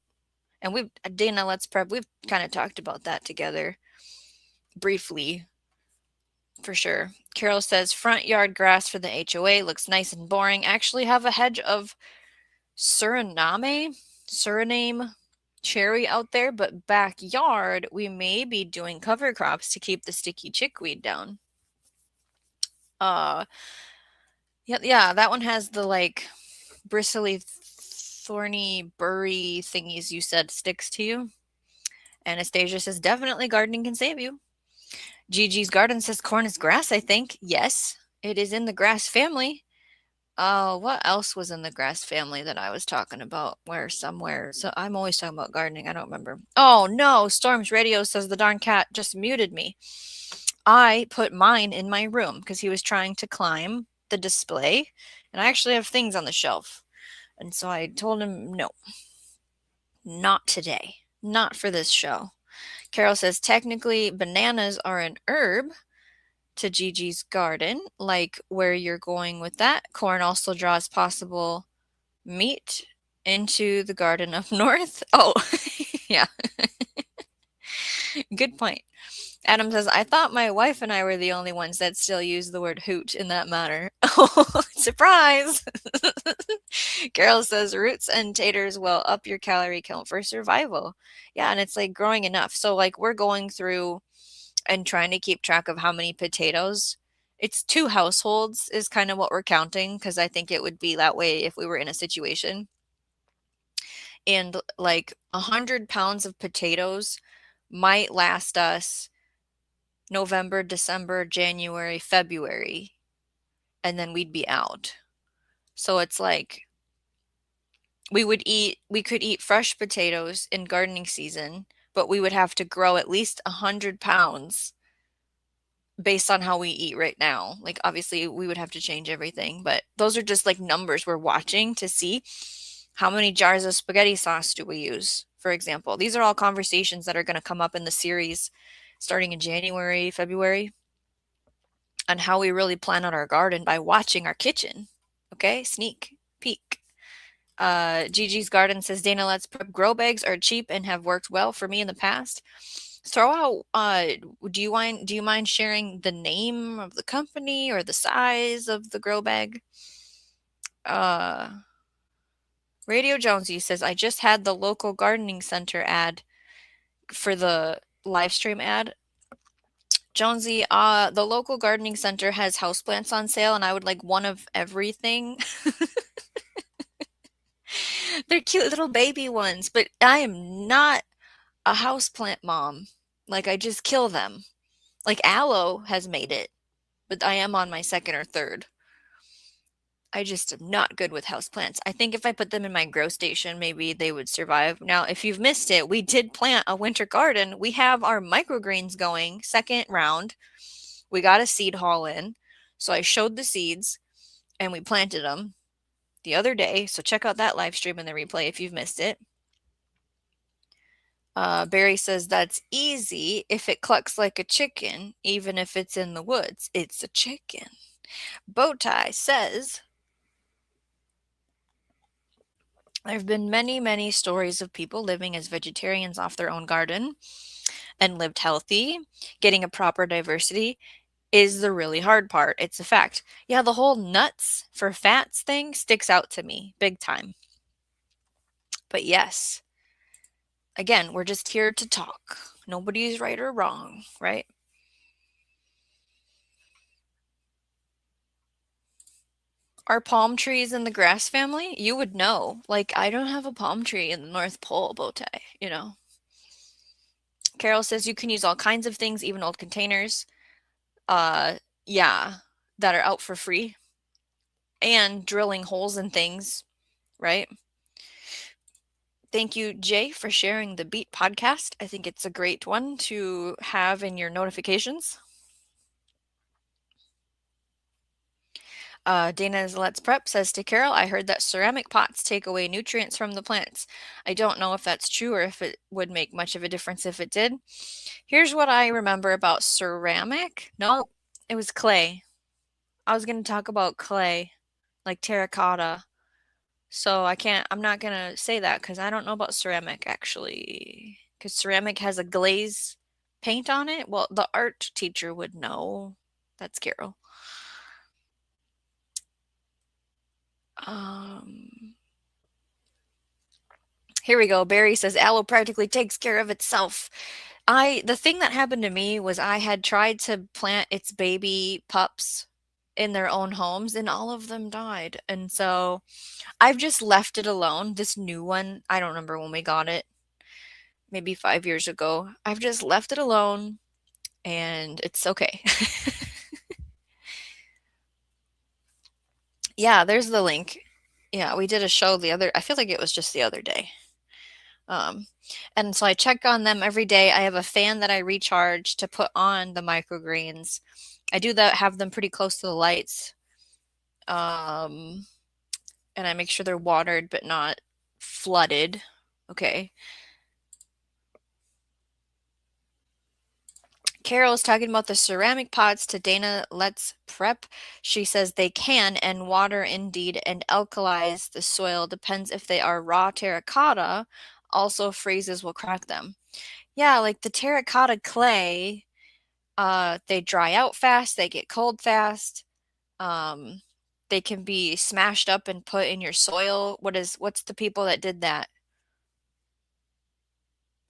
And Dana Let's Prep, we've kind of talked about that together briefly, for sure. Carol says, front yard grass for the HOA looks nice and boring. Actually have a hedge of Suriname cherry out there, but backyard, we may be doing cover crops to keep the sticky chickweed down. Yeah, that one has the like bristly thorny, burry thingies you said sticks to you. Anastasia says, definitely gardening can save you. Gigi's Garden says, corn is grass, I think. Yes, it is in the grass family. What else was in the grass family that I was talking about? Where somewhere? So I'm always talking about gardening. I don't remember. Oh no, Storm's Radio says the darn cat just muted me. I put mine in my room because he was trying to climb the display, and I actually have things on the shelf. And so I told him, no, not today. Not for this show. Carol says, technically, bananas are an herb to Gigi's Garden, like where you're going with that. Corn also draws possible meat into the garden up north. Oh, yeah. Good point. Adam says, I thought my wife and I were the only ones that still use the word hoot in that matter. Oh, surprise! Carol says, roots and taters will up your calorie count for survival. Yeah, and it's like growing enough. So, like, we're going through and trying to keep track of how many potatoes. It's 2 households is kind of what we're counting, because I think it would be that way if we were in a situation. And like 100 pounds of potatoes might last us November, December, January, February, and then we'd be out. So it's like we could eat fresh potatoes in gardening season, but we would have to grow at least 100 pounds based on how we eat right now. Like, obviously we would have to change everything, but those are just like numbers we're watching to see how many jars of spaghetti sauce do we use, for example. These are all conversations that are going to come up in the series starting in January, February, on how we really plan out our garden by watching our kitchen. Okay, sneak peek. Gigi's Garden says, Dana, let's prep grow bags are cheap and have worked well for me in the past. Throw out, do you mind sharing the name of the company or the size of the grow bag? Radio Jonesy says, I just had the local gardening center ad for the live stream ad. Jonesy, the local gardening center has houseplants on sale, and I would like one of everything. They're cute little baby ones, but I am not a houseplant mom. Like, I just kill them. Like, aloe has made it, but I am on my 2nd or 3rd. I just am not good with houseplants. I think if I put them in my grow station, maybe they would survive. Now, if you've missed it, we did plant a winter garden. We have our microgreens going, 2nd round. We got a seed haul in. So I showed the seeds and we planted them the other day. So check out that live stream in the replay if you've missed it. Barry says that's easy if it clucks like a chicken, even if it's in the woods. It's a chicken. Bowtie says, there have been many, many stories of people living as vegetarians off their own garden and lived healthy. Getting a proper diversity is the really hard part. It's a fact. Yeah, the whole nuts for fats thing sticks out to me big time. But yes, again, we're just here to talk. Nobody's right or wrong, right? Are palm trees in the grass family? You would know. Like, I don't have a palm tree in the North Pole, Bowtie, you know. Carol says you can use all kinds of things, even old containers. Yeah, that are out for free. And drilling holes in things, right? Thank you, Jay, for sharing the Beat podcast. I think it's a great one to have in your notifications. Dana's Let's Prep says to Carol, I heard that ceramic pots take away nutrients from the plants. I don't know if that's true or if it would make much of a difference if it did. Here's what I remember about ceramic. No, it was clay. I was going to talk about clay, like terracotta. So I'm not going to say that because I don't know about ceramic actually. Because ceramic has a glaze paint on it. Well, the art teacher would know. That's Carol. Here we go. Barry says aloe practically takes care of itself. The thing that happened to me was I had tried to plant its baby pups in their own homes, and all of them died. And so I've just left it alone. This new one, I don't remember when we got it, maybe 5 years ago. I've just left it alone, and it's okay. Yeah, there's the link. Yeah, we did a show I feel like it was just the other day. And so I check on them every day. I have a fan that I recharge to put on the microgreens. I do that, have them pretty close to the lights. And I make sure they're watered but not flooded. Okay. Carol is talking about the ceramic pots to Dana Let's Prep. She says they can, and water indeed, and alkalize the soil. Depends if they are raw terracotta. Also, freezes will crack them. Yeah, like the terracotta clay, they dry out fast, they get cold fast. They can be smashed up and put in your soil. What's the people that did that?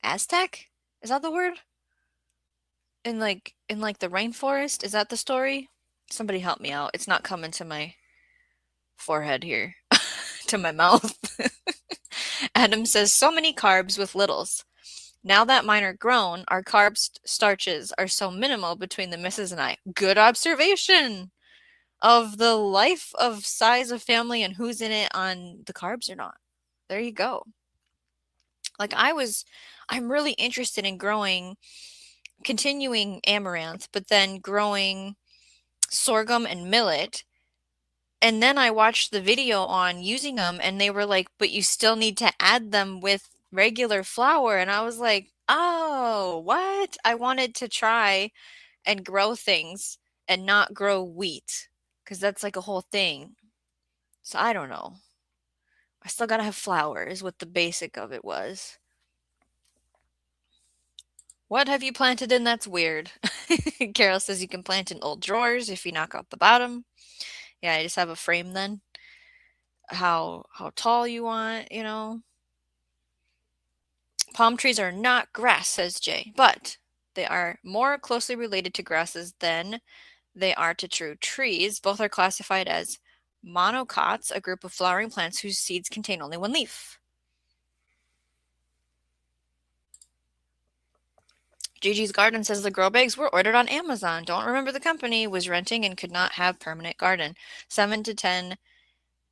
Aztec? Is that the word? In the rainforest? Is that the story? Somebody help me out. It's not coming to my forehead here. To my mouth. Adam says so many carbs with littles. Now that mine are grown, our starches are so minimal between the missus and I. Good observation of the life of size of family and who's in it on the carbs or not. There you go. Like I'm really interested in continuing amaranth, but then growing sorghum and millet. And then I watched the video on using them, and they were like, but you still need to add them with regular flour. And I was like, oh, what? I wanted to try and grow things and not grow wheat, because that's like a whole thing. So I don't know. I still gotta have flour, is what the basic of it was. What have you planted in that's weird? Carol says you can plant in old drawers if you knock out the bottom. Yeah, I just have a frame then. How tall you want, you know. Palm trees are not grass, says Jay, but they are more closely related to grasses than they are to true trees. Both are classified as monocots, a group of flowering plants whose seeds contain only one leaf. Gigi's Garden says the grow bags were ordered on Amazon. Don't remember the company. Was renting and could not have permanent garden. 7 to 10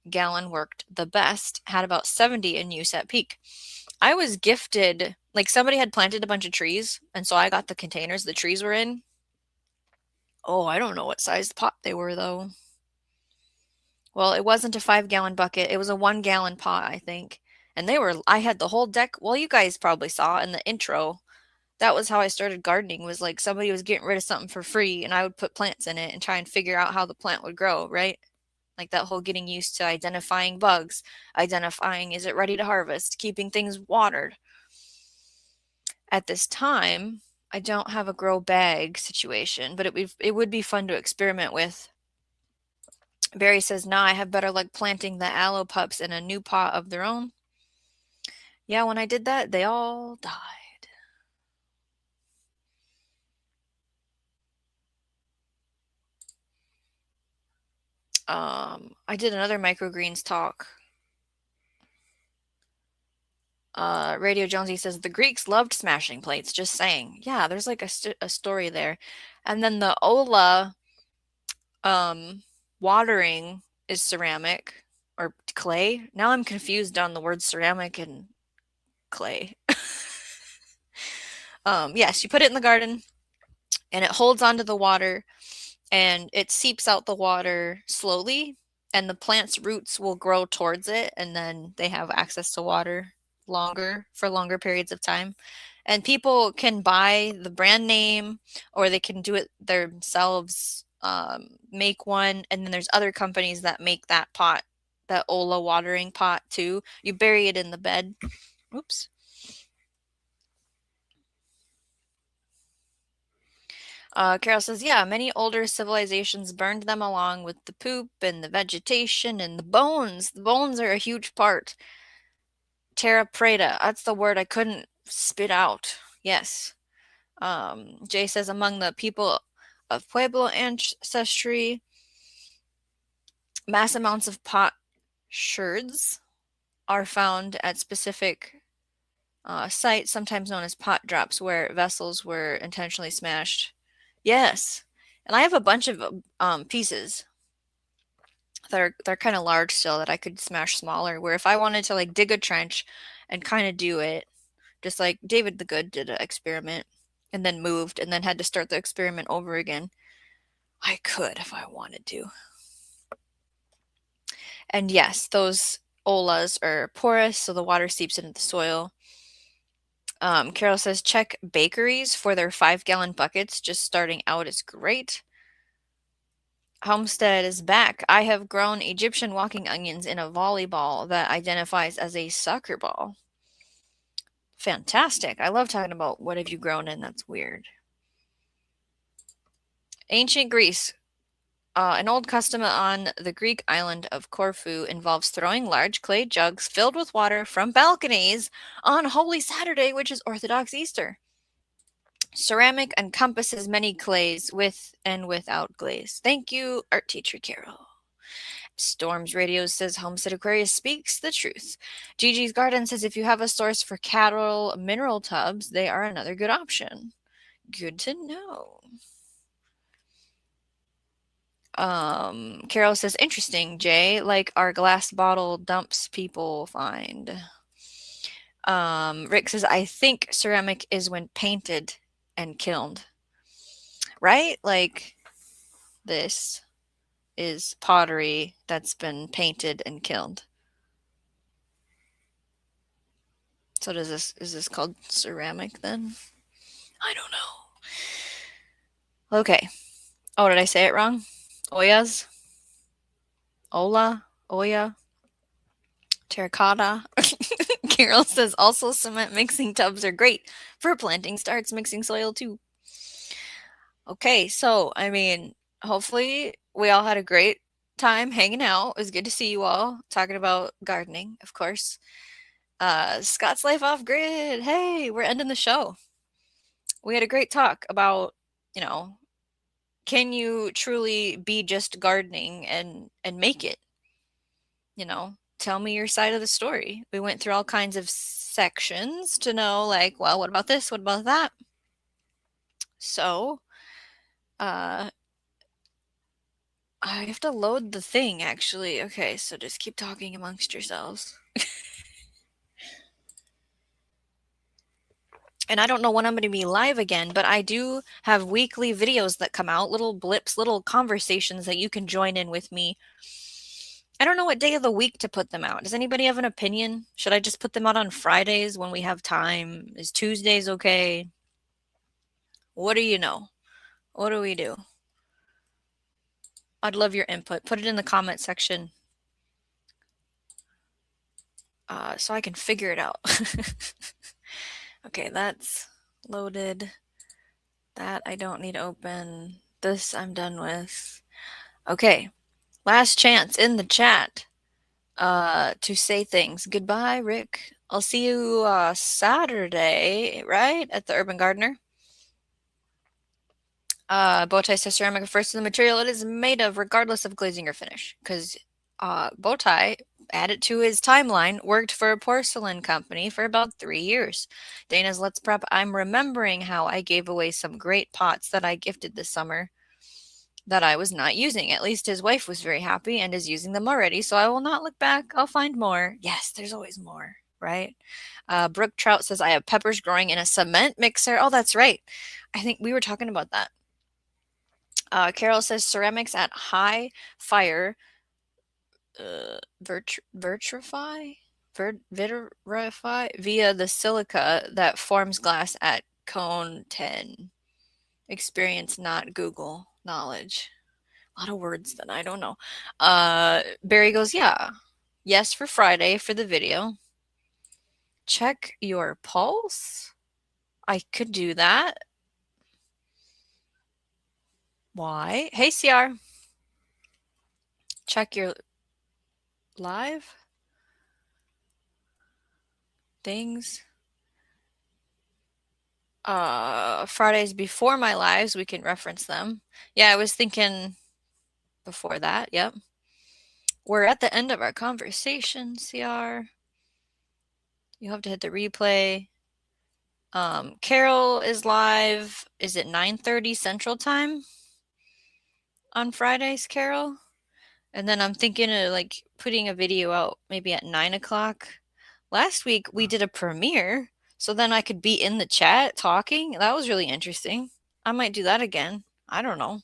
gallon worked the best. Had about 70 in use at peak. I was gifted, like somebody had planted a bunch of trees, and so I got the containers the trees were in. Oh, I don't know what size pot they were though. Well, it wasn't a 5-gallon bucket. It was a 1-gallon pot, I think. And I had the whole deck. Well, you guys probably saw in the intro. That was how I started gardening, was like somebody was getting rid of something for free and I would put plants in it and try and figure out how the plant would grow, right? Like that whole getting used to identifying bugs, identifying is it ready to harvest, keeping things watered. At this time, I don't have a grow bag situation, but it would be fun to experiment with. Barry says, nah, I have better luck planting the aloe pups in a new pot of their own. Yeah, when I did that, they all died. I did another microgreens talk. Radio Jonesy says the Greeks loved smashing plates. Just saying. Yeah, there's like a story there. And then the Ola watering is ceramic or clay. Now I'm confused on the words ceramic and clay. Yes, you put it in the garden and it holds onto the water and it seeps out the water slowly and the plant's roots will grow towards it and then they have access to water for longer periods of time. And people can buy the brand name or they can do it themselves, make one. And then there's other companies that make that pot, that Ola watering pot too. You bury it in the bed. Oops. Carol says, yeah, many older civilizations burned them along with the poop and the vegetation and the bones. The bones are a huge part. Terra preta, that's the word I couldn't spit out. Yes. Jay says, among the people of Pueblo ancestry, Mass amounts of pot sherds are found at specific sites, sometimes known as pot drops, where vessels were intentionally smashed. Yes, and I have a bunch of pieces they're kind of large still that I could smash smaller. Where if I wanted to like dig a trench and kind of do it, just like David the Good did an experiment and then moved and then had to start the experiment over again, I could if I wanted to. And yes, those olas are porous, so the water seeps into the soil. Carol says check bakeries for their 5-gallon buckets. Just starting out is great. Homestead is back. I have grown Egyptian walking onions in a volleyball that identifies as a soccer ball. Fantastic. I love talking about what have you grown in that's weird. Ancient Greece. An old custom on the Greek island of Corfu involves throwing large clay jugs filled with water from balconies on Holy Saturday, which is Orthodox Easter. Ceramic encompasses many clays with and without glaze. Thank you, art teacher Carol. Storms Radio says Homestead Aquarius speaks the truth. Gigi's Garden says if you have a source for cattle mineral tubs, they are another good option. Good to know. Carol says interesting, Jay, like our glass bottle dumps people find. Rick says I think ceramic is when painted and kilned. Right? Like this is pottery that's been painted and kilned. So is this called ceramic then? I don't know. Okay. Oh, did I say it wrong? Oyas? Ola? Oya? Terracotta? Carol says also cement mixing tubs are great for planting starts, mixing soil too. Okay, so I mean, hopefully we all had a great time hanging out. It was good to see you all talking about gardening, of course. Scott's Life Off Grid. Hey, we're ending the show. We had a great talk about, can you truly be just gardening and make it? Tell me your side of the story. We went through all kinds of sections to know, like, well, what about this? What about that? So, I have to load the thing, actually. Okay, so just keep talking amongst yourselves. And I don't know when I'm going to be live again, but I do have weekly videos that come out, little blips, little conversations that you can join in with me. I don't know what day of the week to put them out. Does anybody have an opinion? Should I just put them out on Fridays when we have time? Is Tuesdays okay? What do you know? What do we do? I'd love your input. Put it in the comment section so I can figure it out. Okay, that's loaded. That I don't need to open. This I'm done with. Okay, last chance in the chat to say things. Goodbye, Rick. I'll see you Saturday, right? At the Urban Gardener. Bowtie says ceramic refers to the material it is made of, regardless of glazing or finish. Because Bowtie, added to his timeline, worked for a porcelain company for about 3 years. Dana's Let's Prep. I'm remembering how I gave away some great pots that I gifted this summer that I was not using. At least his wife was very happy and is using them already, so I will not look back. I'll find more. Yes, there's always more, right? Brooke Trout says, I have peppers growing in a cement mixer. Oh, that's right. I think we were talking about that. Carol says, ceramics at high fire vitrify via the silica that forms glass at cone 10. Experience, not Google knowledge. A lot of words that I don't know. Barry goes, yeah. Yes for Friday for the video. Check your pulse. I could do that. Why? Hey, CR. Check your live things. Fridays before my lives, we can reference them. Yeah, I was thinking before that. Yep. We're at the end of our conversation, CR. You have to hit the replay. Carol is live. Is it 9:30 Central Time on Fridays, Carol? And then I'm thinking of like putting a video out maybe at 9 o'clock. Last week we did a premiere, so then I could be in the chat talking. That was really interesting. I might do that again. I don't know.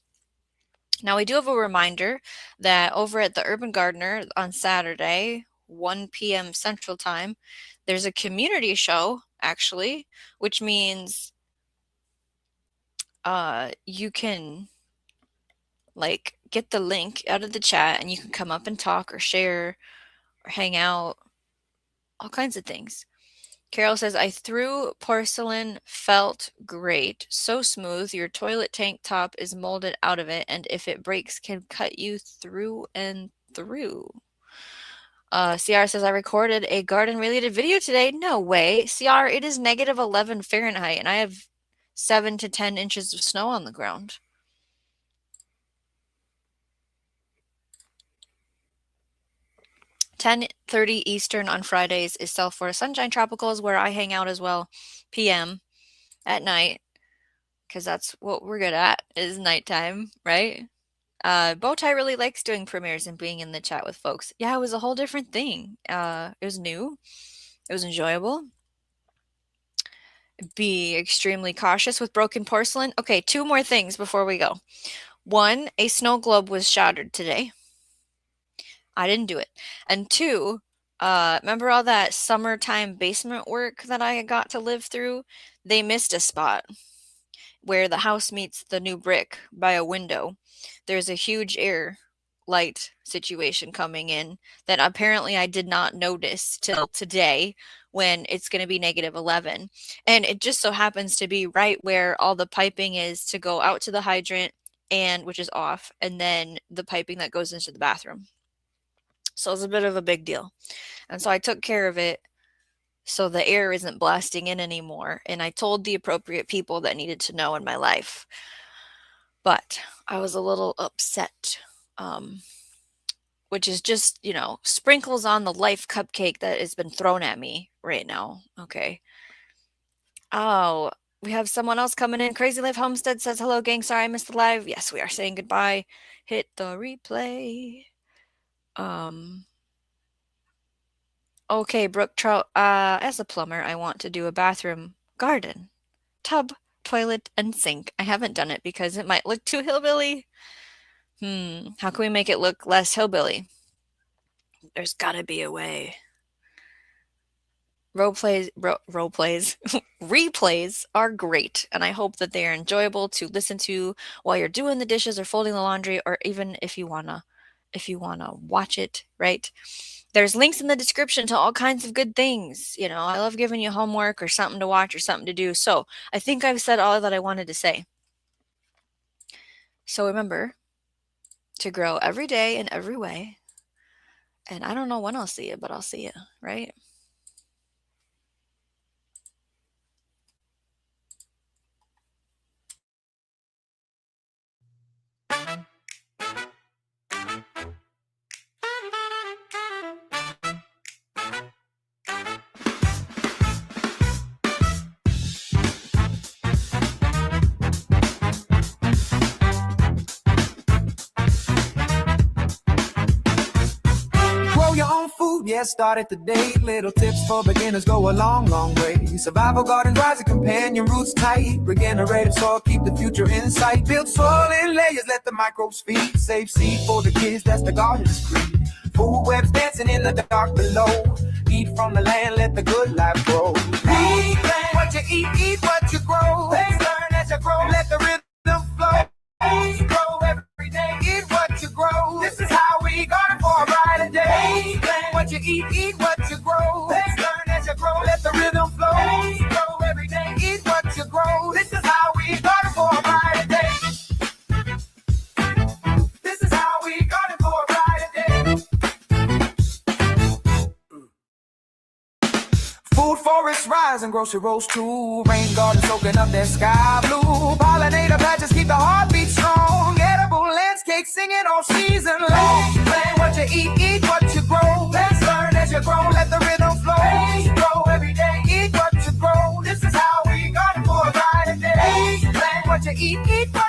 Now we do have a reminder that over at the Urban Gardener on Saturday, 1 p.m. Central Time, there's a community show, actually, which means you can like get the link out of the chat and you can come up and talk or share or hang out, all kinds of things. Carol says, I threw porcelain, felt great. So smooth, your toilet tank top is molded out of it, and if it breaks, can cut you through and through. CR says, I recorded a garden-related video today. No way. CR, it is negative 11 Fahrenheit, and I have 7 to 10 inches of snow on the ground. (10:30 Eastern on Fridays is South Florida Sunshine Tropicals, where I hang out as well, p.m. at night, because that's what we're good at, is nighttime, right? Bowtie really likes doing premieres and being in the chat with folks. Yeah, it was a whole different thing. It was new. It was enjoyable. Be extremely cautious with broken porcelain. Okay, 2 more things before we go. 1, a snow globe was shattered today. I didn't do it. And 2, remember all that summertime basement work that I got to live through? They missed a spot where the house meets the new brick by a window. There's a huge air light situation coming in that apparently I did not notice till today when it's going to be negative 11. And it just so happens to be right where all the piping is to go out to the hydrant, and which is off, and then the piping that goes into the bathroom. So it's a bit of a big deal. And so I took care of it so the air isn't blasting in anymore. And I told the appropriate people that needed to know in my life. But I was a little upset, which is just, sprinkles on the life cupcake that has been thrown at me right now. Okay. Oh, we have someone else coming in. Crazy Life Homestead says, hello, gang. Sorry I missed the live. Yes, we are saying goodbye. Hit the replay. Okay, Brooke Trout, as a plumber, I want to do a bathroom garden, tub, toilet, and sink. I haven't done it because it might look too hillbilly. How can we make it look less hillbilly? There's gotta be a way. Replays are great, and I hope that they are enjoyable to listen to while you're doing the dishes or folding the laundry, or even if you wanna watch it, right? There's links in the description to all kinds of good things. I love giving you homework or something to watch or something to do. So I think I've said all that I wanted to say. So remember to grow every day in every way. And I don't know when I'll see you, but I'll see you, right? Yeah, started today. Little tips for beginners go a long, long way. Survival gardens, rising companion, roots tight. Regenerated soil, keep the future in sight. Build soil in layers, let the microbes feed. Save seed for the kids, that's the garden's creed. Food webs dancing in the dark below. Eat from the land, let the good life grow. Eat what you eat what you grow. Learn as you grow, let the rhythm flow. Grow every day, eat what you grow. This is how we garden for a brighter day. What you eat what you grow. Learn as you grow, let the rhythm flow. Grow every day, eat what you grow. This is how we garden for a brighter day. This is how we garden for a brighter day. Food forests rise and grocery rows too. Rain gardens soaking up that sky blue. Pollinator patches keep the heartbeat strong. Edible landscape dance, cake singing all season long. Plan what you eat what you grow. Let's learn as you grow, let the rhythm flow. Grow every day, eat what you grow. This is how we garden for a brighter day. Plan what you eat what